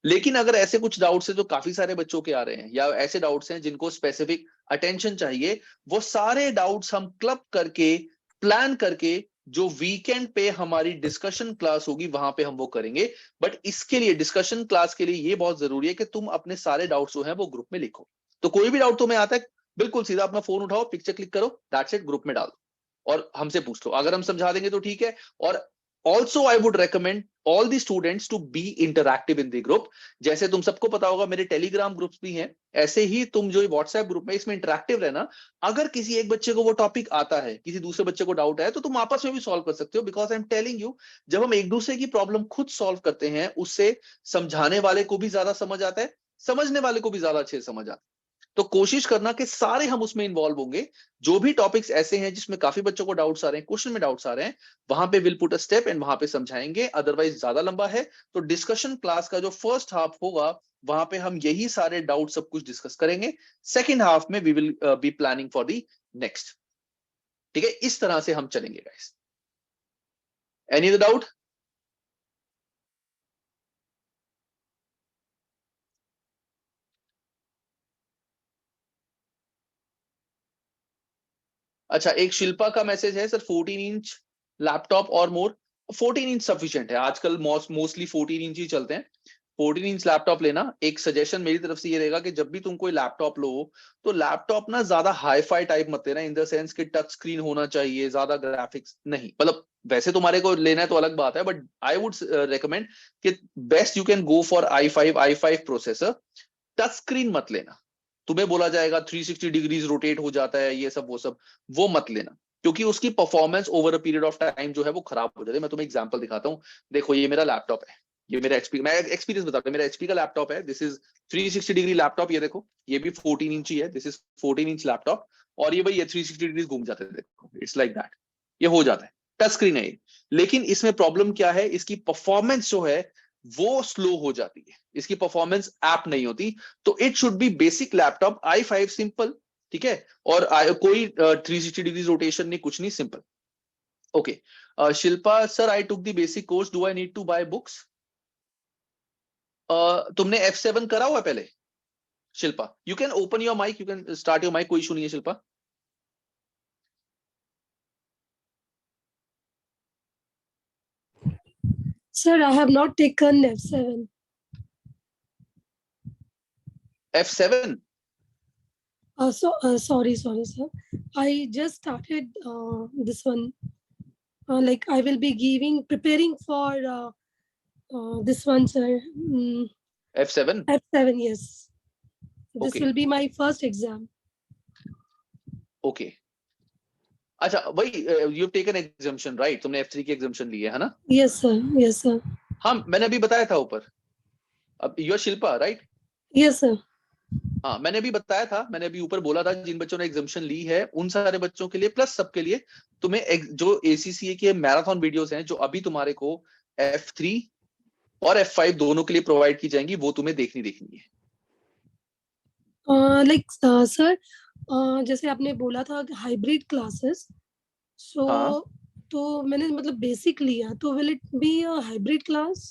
लेकिन अगर ऐसे कुछ डाउट्स है जो काफी सारे बच्चों के आ रहे हैं, या ऐसे डाउट्स हैं जिनको स्पेसिफिक अटेंशन चाहिए, वो सारे डाउट्स हम क्लब करके, प्लान करके, जो वीकेंड पे हमारी डिस्कशन क्लास होगी वहां पे हम वो करेंगे। बट इसके लिए, डिस्कशन क्लास के लिए ये बहुत जरूरी है कि तुम अपने सारे डाउट्स जो है वो ग्रुप में लिखो। तो कोई भी डाउट तुम्हें आता है, बिल्कुल सीधा अपना फोन उठाओ, पिक्चर क्लिक करो, दैट्स इट, ग्रुप में डाल दो और हमसे पूछ लो। अगर हम समझा देंगे तो ठीक है। और also I would recommend all the students to be interactive in the group. जैसे तुम सबको पता होगा मेरे टेलीग्राम ग्रुप्स भी हैं, ऐसे ही तुम जो व्हाट्सएप ग्रुप में, इसमें इंटरैक्टिव रहना। अगर किसी एक बच्चे को वो टॉपिक आता है, किसी दूसरे बच्चे को डाउट है, तो तुम आपस में भी सॉल्व कर सकते हो। Because I am telling you, जब हम एक दूसरे की प्रॉब्लम खुद सॉल्व करते हैं, उससे समझाने वाले को भी ज्यादा समझ आता है, समझने वाले को भी ज्यादा अच्छे से समझ आता है। तो कोशिश करना कि सारे हम उसमें इन्वॉल्व होंगे। जो भी टॉपिक्स ऐसे हैं जिसमें काफी बच्चों को डाउट्स आ रहे हैं, क्वेश्चन में डाउट्स आ रहे हैं, वहां पे will put a step and वहां पे समझाएंगे। अदरवाइज ज्यादा लंबा है तो डिस्कशन क्लास का जो फर्स्ट हाफ होगा, वहां पे हम यही सारे डाउट सब कुछ डिस्कस करेंगे। सेकेंड हाफ में we will be planning for the next. ठीक है, इस तरह से हम चलेंगे गाइस। Any other doubt? अच्छा, एक शिल्पा का मैसेज है, सर 14 इंच लैपटॉप और मोर। 14 इंच सफिशिएंट है, आजकल मोस्टली 14 इंच ही चलते हैं। 14 इंच लैपटॉप लेना। एक सजेशन मेरी तरफ से ये रहेगा कि जब भी तुम कोई लैपटॉप लो, तो लैपटॉप ना ज्यादा हाईफाई टाइप मत लेना, इन द सेंस कि टच स्क्रीन होना चाहिए, ज्यादा ग्राफिक्स नहीं। मतलब वैसे तुम्हारे को लेना है तो अलग बात है, बट आई वुड रिकमेंड कि best you can go for i5 processor. Touch screen मत लेना। तुम्हें बोला जाएगा 360 डिग्रीज रोटेट हो जाता है, ये सब वो सब, वो मत लेना, क्योंकि उसकी performance over a period of time जो है वो खराब हो जाती है। मैं तुम्हें एग्जांपल दिखाता हूँ। देखो, ये मेरा लैपटॉप है, ये मेरा एचपी, मैं एक्सपीरियंस बताता हूँ, मेरा एचपी का लैपटॉप है। This is 360 degree laptop. ये देखो, ये भी 14 इंच ही है, दिस इज 14 इंच लैपटॉप। और ये भाई, ये 360 डिग्री घूम जाते हैं, देखो, इट्स लाइक दैट, ये हो जाता है। टच स्क्रीन है ये। लेकिन इसमें प्रॉब्लम क्या है, इसकी परफॉर्मेंस जो है वो स्लो हो जाती है, इसकी परफॉर्मेंस ऐप नहीं होती। तो it should be basic laptop i5 simple. ठीक है, और कोई 360 डिग्री रोटेशन नहीं, कुछ नहीं, simple. Okay, Shilpa sir, I took the basic course, do I need to buy books? तुमने F7 करा हुआ है पहले? Shilpa, you can open your mic, you can start your mic, कोई इशू नहीं है Shilpa.
Sir, I have not taken F7.
F7?
Sorry, sir. I just started this one. Like I will be preparing for this one, sir.
F7?
F7, yes. This
Okay.
will be my first exam.
Okay. अच्छा, वही यू टेकन एग्जाम्शन राइट? तुमने F3 की एग्जाम्शन ली है ना?
Yes, sir. Yes, sir.
हाँ, मैंने अभी बताया था ऊपर। अब you are Shilpa right?
Yes, sir.
हाँ, मैंने अभी बताया था, मैंने अभी ऊपर बोला था जिन बच्चों ने एग्जामिशन ली है उन सारे बच्चों के लिए प्लस सबके लिए तुम्हें जो ACCA के मैराथन वीडियोस हैं जो अभी तुम्हारे को F3 और F5 दोनों के लिए प्रोवाइड की जाएंगी, वो तुम्हें देखनी है।
लाइक सर, जैसे आपने बोला था हाइब्रिड क्लासेस, सो
हाँ।
तो मैंने मतलब बेसिक लिया, तो will it be a hybrid class?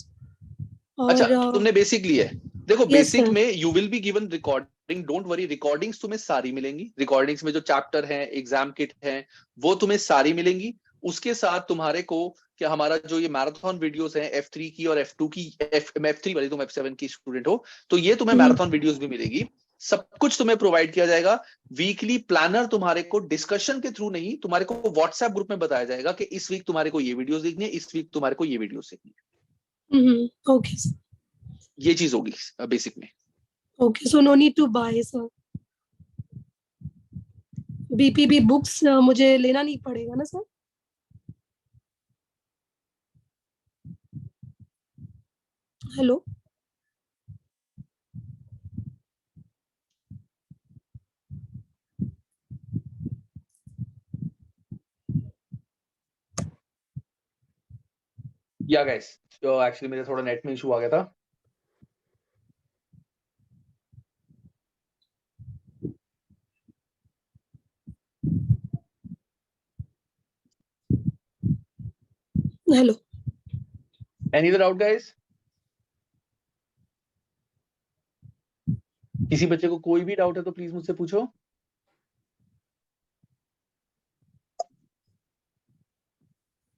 अच्छा,
और
तुमने बेसिक ली है। देखो,
यस
बेसिक
सर।
में you will be given recording, don't worry, recordings तुम्हें सारी मिलेंगी। रिकॉर्डिंग्स में जो चैप्टर हैं, एग्जाम किट है, वो तुम्हें सारी मिलेंगी। उसके साथ तुम्हारे को क्या, हमारा जो ये मैराथन वीडियोस हैं F3 की और F2 की, F3 वाली, तुम F7 की स्टूडेंट हो तो ये तुम्हें मैराथन वीडियोस भी मिलेगी। सब कुछ तुम्हें प्रोवाइड किया जाएगा। वीकली प्लानर तुम्हारे को डिस्कशन के थ्रू नहीं, तुम्हारे को व्हाट्सएप ग्रुप में बताया जाएगा कि इस वीक तुम्हारे को ये वीडियोस देखनी है, इस वीक तुम्हारे को ये वीडियोस देखनी है।
Okay sir.
ये चीज होगी बेसिक में।
Okay, so no need to buy sir. BPP books मुझे लेना नहीं पड़ेगा ना सर? हेलो।
या गाइस, तो एक्चुअली मेरे थोड़ा नेट में इशू आ गया था।
Hello.
Any other doubt guys? किसी बच्चे को कोई भी डाउट है तो प्लीज मुझसे पूछो।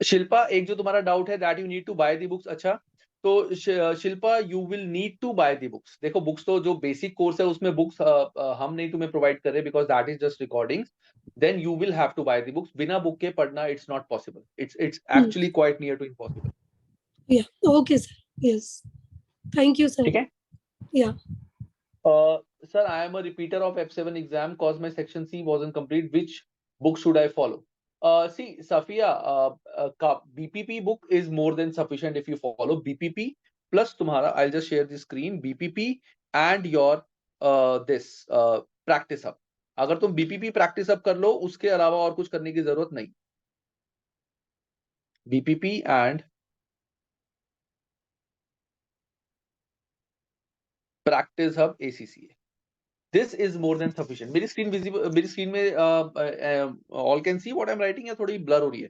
शिल्पा, एक जो तुम्हारा डाउट है that you need to buy the books, अच्छा तो Shilpa, you will need to buy the books. देखो, बुक्स तो जो बेसिक कोर्स है उसमें बुक्स हम नहीं तुम्हें प्रोवाइड कर रहे because that is just recordings. Then you will have to buy the books. बिना बुक के पढ़ना it's not possible, it's actually quite near to impossible.
Yeah okay sir, yes, thank you sir.
ठीक है।
या
Sir, I am a repeater of F7 exam cause my section C wasn't complete. Which book should I follow? See, Safia, BPP book is more than sufficient if you follow BPP plus तुम्हारा, I'll just share the screen, BPP and your this practice hub. अगर तुम BPP practice hub कर लो, उसके अलावा और कुछ करने की जरूरत नहीं। BPP and practice hub ACCA. This is more than sufficient. मेरी स्क्रीन विजिबल, मेरी स्क्रीन में all can see what I am writing या थोड़ी ब्लर हो रही है?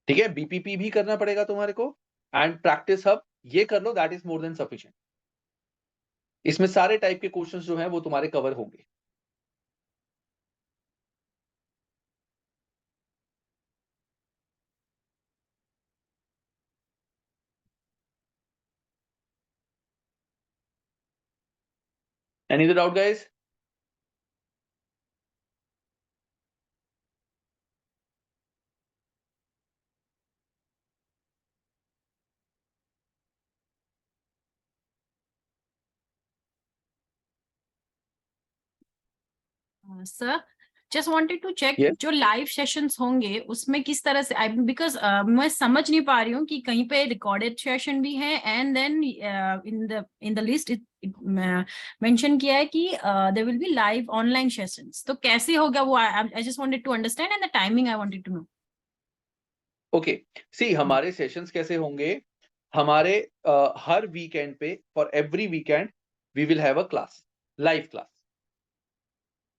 ठीक है, बीपीपी भी करना पड़ेगा तुम्हारे को एंड प्रैक्टिस हब ये कर लो, that is more than sufficient. इसमें सारे टाइप के क्वेश्चंस जो हैं वो तुम्हारे कवर होंगे। Any other doubt guys?
Sir, just wanted to check,
Yes.
जो लाइव सेशंस होंगे उसमें किस तरह से, आई बिकॉज मैं समझ नहीं पा रही हूँ कि कहीं पे रिकॉर्डेड सेशन भी है and then in the list mention किया है कि there will be live online sessions, तो कैसे होगा वो? I just wanted to understand and the timing I wanted to know.
Okay, see हमारे सेशंस कैसे होंगे, हमारे हर वीकेंड पे, for every weekend we will have a class, live class.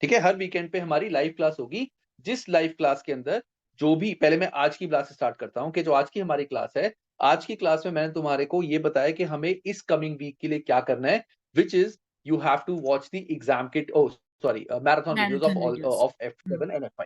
ठीक है, हर वीकेंड पे हमारी लाइव क्लास होगी, जिस लाइव क्लास के अंदर जो भी, पहले मैं आज की क्लास स्टार्ट करता हूं कि जो आज की हमारी क्लास है, आज की क्लास में मैंने तुम्हारे को ये बताया कि हमें इस कमिंग वीक के लिए क्या करना है, which is you have to watch the exam kit, oh sorry, marathon videos of F7 and F5।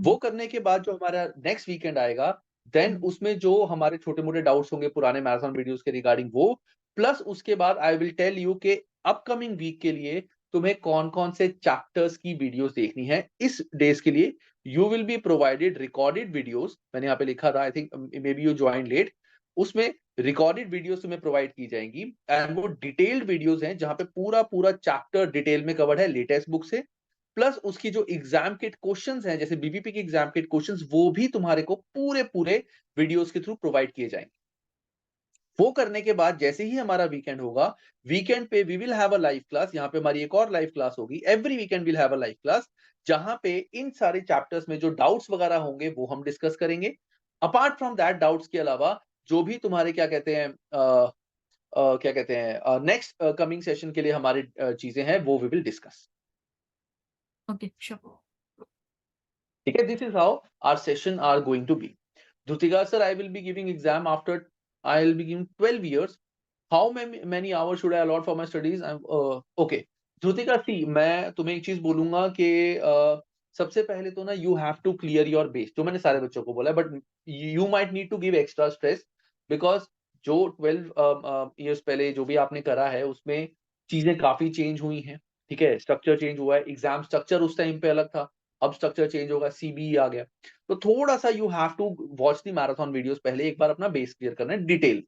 वो करने के बाद जो हमारा नेक्स्ट वीकेंड आएगा, देन उसमें जो हमारे छोटे मोटे डाउट्स होंगे पुराने मैराथन वीडियोस के रिगार्डिंग वो, प्लस उसके बाद आई विल टेल यू के अपकमिंग वीक के लिए तुम्हें कौन कौन से चैप्टर्स की वीडियोस देखनी है। इस डेज के लिए you will be provided recorded videos, मैंने यहाँ पे लिखा था, I think maybe you join late, उसमें रिकॉर्डेड वीडियोस तुम्हें प्रोवाइड की जाएंगी एंड वो डिटेल्ड वीडियोस हैं जहां पे पूरा पूरा चैप्टर डिटेल में कवर्ड है लेटेस्ट बुक से। प्लस उसकी जो एग्जाम किट क्वेश्चंस हैं, जैसे बीबीपी के एग्जाम किट क्वेश्चंस, वो भी तुम्हारे को पूरे पूरे वीडियोस के थ्रू प्रोवाइड किए जाएंगे। वो करने के बाद जैसे ही हमारा वीकेंड होगा, वीकेंड पे we will have a live class. यहाँ पे हमारी एक और लाइव क्लास होगी, every weekend will have a live class, जहां पे इन सारे चैप्टर्स में जो डाउट्स वगैरह होंगे वो हम डिस्कस करेंगे। अपार्ट फ्रॉम दैट, डाउट्स के अलावा जो भी तुम्हारे क्या कहते हैं नेक्स्ट कमिंग सेशन के लिए हमारी चीजें हैं, वो we will discuss.
Okay, sure.
ठीक है, this is how our session are going to be. Dhrutika sir, I will be giving exam after I will be giving 12 years. How many hours should I allot for my studies? Okay. Dhrutika, see, मैं तुम्हें एक चीज बोलूंगा कि सबसे पहले तो ना you have to clear your base, जो मैंने सारे बच्चों को बोला है, but you might need to give extra stress because जो 12 years पहले जो भी आपने करा है उसमें चीजें काफी चेंज हुई हैं। ठीक है, स्ट्रक्चर चेंज हुआ है, एग्जाम स्ट्रक्चर उस टाइम पे अलग था, अब स्ट्रक्चर चेंज होगा, सीबीई आ गया। तो थोड़ा सा you have to watch the marathon videos, पहले एक बार अपना बेस क्लियर करना है डिटेल।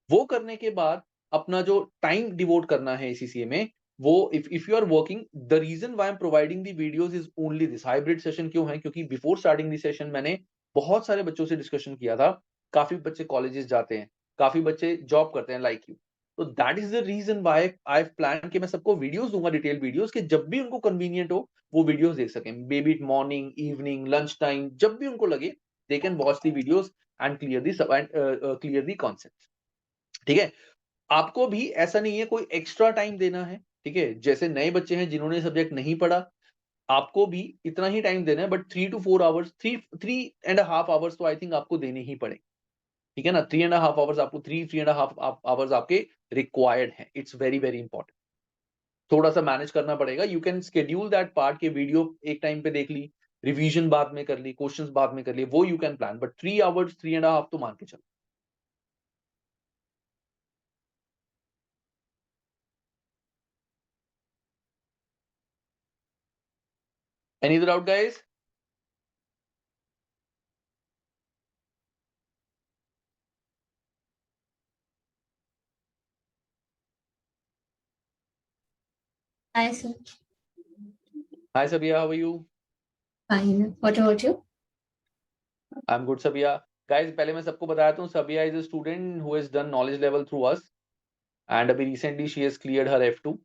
वो करने के बाद अपना जो टाइम डिवोट करना है एसीसीए में, वो if you are working, the reason why I am providing the videos is only this. Hybrid session क्यों है? क्योंकि बिफोर स्टार्टिंग द सेशन मैंने बहुत सारे बच्चों से डिस्कशन किया था। काफी बच्चे कॉलेजेस जाते हैं, काफी बच्चे जॉब करते हैं लाइक यू। तो that is the reason why I have plan कि मैं सबको वीडियोस दूंगा, डिटेल वीडियोस, कि जब भी उनको कन्वीनियंट हो वो वीडियोस देख सकें। May be morning, evening, lunch time, जब भी उनको लगे they can watch the videos and clear the concept. ठीक है, आपको भी ऐसा नहीं है कोई एक्स्ट्रा टाइम देना है। ठीक है, जैसे नए बच्चे हैं जिन्होंने सब्जेक्ट नहीं पढ़ा, आपको भी इतना ही टाइम देना है, बट 3 to 4 आवर्स, 3.5 आवर्स तो आई थिंक आपको देने ही पड़े। ठीक है ना, 3.5 आवर्स आपको, 3.5 आवर्स आपके रिक्वायर्ड है। It's very very important. थोड़ा सा मैनेज करना पड़ेगा। You can schedule that part के वीडियो एक टाइम पे देख ली, रिवीजन बाद में कर ली, क्वेश्चंस बाद में कर लिए, वो you can plan, but 3 hours, 3.5 तो मान के चलो। Any other doubt, guys?
Hi, sir.
Hi, Sabia. How are you?
Fine. What about you?
I'm good, Sabia. Guys, पहले मैं सबको बताता हूँ, Sabia is a student who has done knowledge level through us, and अभी recently she has cleared her F2,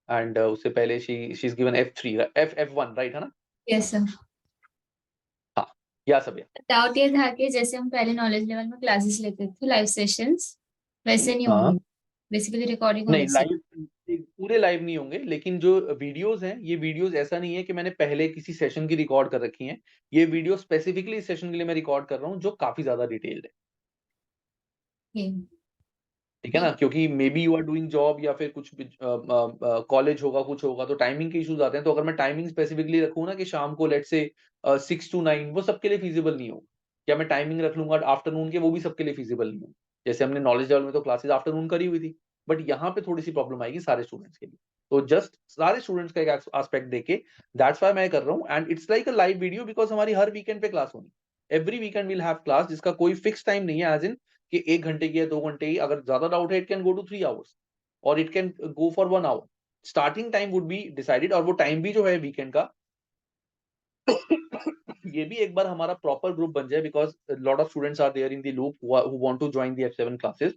and उससे पहले she's given F3, F1, right है ना?
Yes, sir.
हाँ, या Sabia.
डाउट ये था कि जैसे हम पहले नॉलेज लेवल में क्लासेस लेते थे लाइव सेशंस, वैसे नहीं
हाँ।
होंगे, बेसिकली रिकॉर्डिंग
नहीं,
होने से।
लाइव पूरे लाइव नहीं होंगे, लेकिन जो वीडियोस हैं, ये वीडियोस ऐसा नहीं है कि मैंने पहले किसी सेशन की रिकॉर्ड कर रखी हैं। ये वीडियो स्पेसिफिकली इस सेशन के लिए मैं रिकॉर्ड कर रहा हूँ, जो काफी ज्यादा डिटेल्ड है। ठीक है ना, क्योंकि maybe you are doing job या फिर कुछ कॉलेज होगा, कुछ होगा, तो टाइमिंग के इश्यूज आते हैं। तो अगर मैं टाइमिंग स्पेसिफिकली रखूँ ना कि शाम को लेट से 6 to 9, वो सबके लिए फिजिबल नहीं होगा। या मैं टाइमिंग रख लूंगा आफ्टरनून के, वो भी सबके लिए फिजिबल नहीं होगा। जैसे हमने नॉलेज लेवल में तो क्लासेस आफ्टरनून करी हुई थी, बट यहाँ पे थोड़ी सी प्रॉब्लम आएगी सारे स्टूडेंट्स के लिए। तो जस्ट सारे स्टूडेंट्स का एक एस्पेक्ट देके, दैट्स व्हाई मैं कर रहा हूँ। And it's like a live video, because हमारी हर वीकेंड पे क्लास होनी, every weekend will have class, जिसका कोई फिक्स टाइम नहीं है, एज इन कि 1 घंटे की है, 2 घंटे की। अगर ज्यादा डाउट है, it can go to 3 hours और it can go for 1 hour. Starting time would be decided, और वो टाइम भी जो है वीकेंड का ये भी एक बार हमारा प्रॉपर ग्रुप बन जाए, because lot of students are there in the loop who want to join the F7 classes.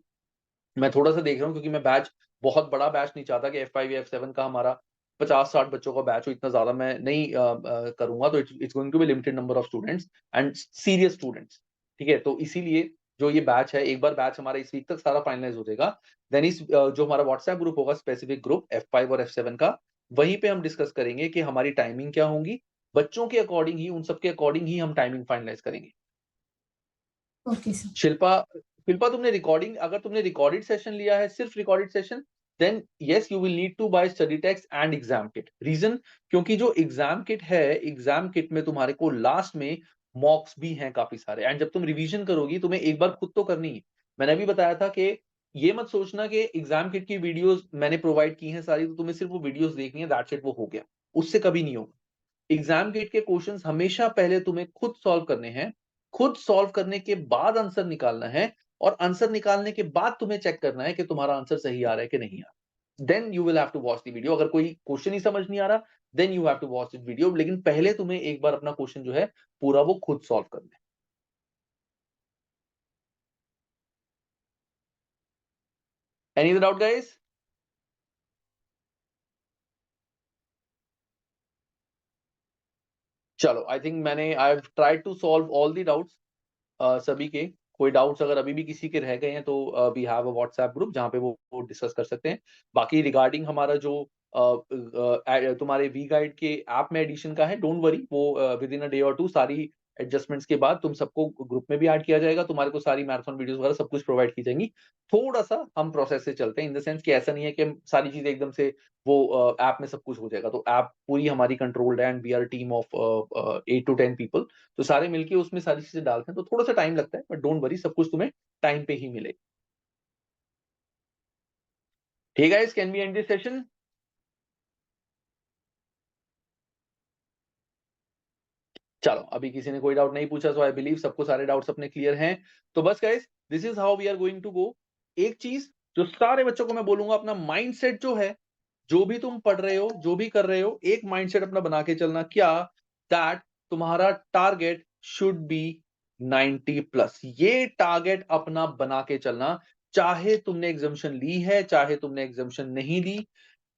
मैं थोड़ा सा देख रहा हूँ, क्योंकि मैं बैच, बहुत बड़ा बैच नहीं चाहता कि F5 या F7 का हमारा 50-60 बच्चों का बैच हो। इतना ज्यादा मैं नहीं करूंगा। तो it's going to be limited number of students and serious students. ठीक है, तो इसीलिए जो ये बैच है, एक बार बैच हमारा इस वीक तक सारा फाइनलाइज हो जाएगा, देन इस जो हमारा व्हाट्सएप ग्रुप होगा, स्पेसिफिक ग्रुप F5 और F7 का, वहीं पे हम डिस्कस करेंगे कि हमारी टाइमिंग क्या होंगी। बच्चों के अकॉर्डिंग ही, उन सबके अकॉर्डिंग ही हम टाइमिंग फाइनलाइज करेंगे।
Okay sir.
शिल्पा, तुमने रिकॉर्डिंग, अगर तुमने रिकॉर्डेड सेशन लिया है, सिर्फ recorded session, then yes, you will need to buy study text and exam kit. Reason, क्योंकि जो एग्जाम किट है, एग्जाम किट में तुम्हारे को लास्ट में मॉक्स भी हैं काफी सारे, एंड जब तुम रिवीजन करोगी, तुम्हें एक बार खुद तो करनी है। मैंने अभी बताया था कि ये मत सोचना कि एग्जाम किट की वीडियोस मैंने प्रोवाइड की हैं सारी, तो तुम्हें सिर्फ वो वीडियोस देखनी है, दैट्स इट, वो हो गया। उससे कभी नहीं होगा। एग्जाम गेट के क्वेश्चंस हमेशा पहले तुम्हें खुद सॉल्व करने हैं, खुद सॉल्व करने के बाद आंसर निकालना है, और आंसर निकालने के बाद तुम्हें चेक करना है कि तुम्हारा आंसर सही आ रहा है कि नहीं आ रहा। then you will have to watch the video. अगर कोई क्वेश्चन ही समझ नहीं आ रहा, then you have to watch this video. लेकिन पहले तुम्हें एक बार अपना क्वेश्चन जो है पूरा वो खुद सॉल्व करना है. Any other doubt, guys? चलो, I think I've tried to solve all the doubts. सभी के कोई डाउट्स अगर अभी भी किसी के रह गए हैं तो we have a WhatsApp group जहां पे वो डिस्कस कर सकते हैं. बाकी रिगार्डिंग हमारा जो तुम्हारे वी गाइड के ऐप में एडिशन का है, डोंट वरी, वो विद इन अ डे और टू सारी एडजस्टमेंट्स के बाद तुम सबको ग्रुप में भी ऐड किया जाएगा. तुम्हारे को सारी मैराथन वीडियोस वगैरह सब कुछ प्रोवाइड की जाएंगी. थोड़ा सा हम प्रोसेस से चलते हैं, इन द सेंस कि ऐसा नहीं है कि सारी चीजें एकदम से वो ऐप में सब कुछ हो जाएगा. तो ऐप पूरी हमारी कंट्रोल्ड है and we are team of 8 to 10 people. तो सारे मिलके उसमें सारी चीजें डालते हैं, तो थोड़ा सा टाइम लगता है, बट डोंट वरी, सब कुछ तुम्हें टाइम पे ही मिलेगा. ठीक है guys, can we end this session? चलो, अभी किसी ने कोई डाउट नहीं पूछा, सो आई बिलीव सबको सारे डाउट्स अपने क्लियर हैं. तो बस guys, this is how we are going to go. एक चीज जो सारे बच्चों को मैं बोलूंगा, अपना माइंडसेट जो है, जो भी तुम पढ़ रहे हो, जो भी कर रहे हो, एक माइंडसेट अपना बना के चलना. क्या? दैट तुम्हारा टारगेट शुड बी 90+. ये टारगेट अपना बना के चलना, चाहे तुमने एग्जामिशन ली है, चाहे तुमने एग्जामिशन नहीं ली.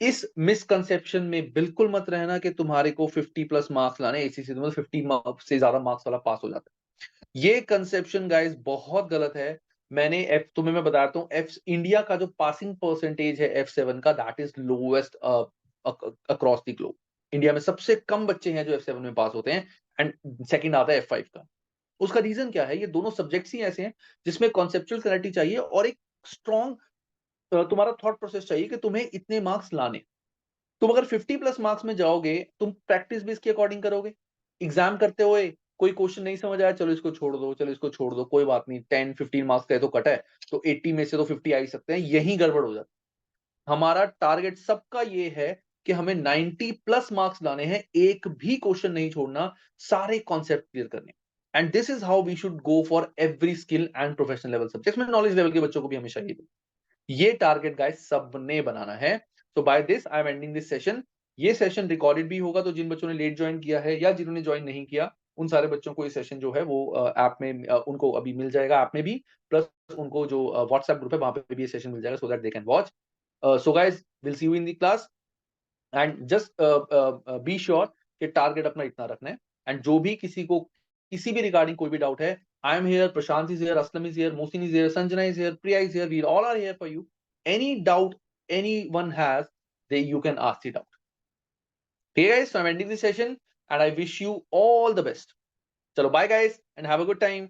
इस मिसकंसेप्शन में बिल्कुल मत रहना कि तुम्हारे को 50+ मार्क्स लाने, एसीसी में 50 मार्क्स से ज्यादा मार्क्स वाला पास हो जाता है. ये कंसेप्शन गाइस बहुत गलत है. तुम्हें मैं बताता हूं, इंडिया का जो पासिंग परसेंटेज है F7 का, that is lowest across the globe. India में सबसे कम बच्चे हैं जो F7 में पास होते हैं, एंड सेकंड आता है F5 का. उसका रीजन क्या है? ये दोनों सब्जेक्ट्स ही ऐसे हैं जिसमें कॉन्सेप्चुअल क्लैरिटी चाहिए और एक स्ट्रॉन्ग तुम्हारा थॉट प्रोसेस चाहिए कि तुम्हें इतने मार्क्स लाने. तुम अगर 50+ मार्क्स में जाओगे, तुम प्रैक्टिस भी इसके अकॉर्डिंग करोगे. एग्जाम करते हुए कोई क्वेश्चन नहीं समझ आया, चलो इसको छोड़ दो, चलो इसको छोड़ दो, कोई बात नहीं, 10-15 मार्क्स का है तो कट है, तो 80 में से तो 50 आ ही सकते हैं. यही गड़बड़ हो जाती है. हमारा टारगेट सबका ये है कि हमें 90+ मार्क्स लाने हैं, एक भी क्वेश्चन नहीं छोड़ना, सारे कॉन्सेप्ट क्लियर करने. And this is how we should go for every skill and professional level subjects में. नॉलेज लेवल के बच्चों को भी हमेशा ये टारगेट गाइस सबने बनाना है. तो by this I am ending this session. ये सेशन रिकॉर्डेड भी होगा, तो जिन बच्चों ने लेट ज्वाइन किया है या जिन्होंने ज्वाइन नहीं किया, उन सारे बच्चों को ये सेशन जो है वो ऐप में उनको अभी मिल जाएगा, ऐप में भी, प्लस उनको जो व्हाट्सएप ग्रुप है वहां पे भी ये सेशन मिल जाएगा, so that they can watch. So guys, will see you in the class and just be sure कि टारगेट अपना इतना रखना है. एंड जो भी किसी को किसी भी रिगार्डिंग कोई भी डाउट है, I am here, Prashant is here, Aslam is here, Mohsin is here, Sanjana is here, Priya is here, we all are here for you. Any doubt anyone has, you can ask it out. Okay guys, so I'm ending this session and I wish you all the best. Chalo, bye guys and have a good time.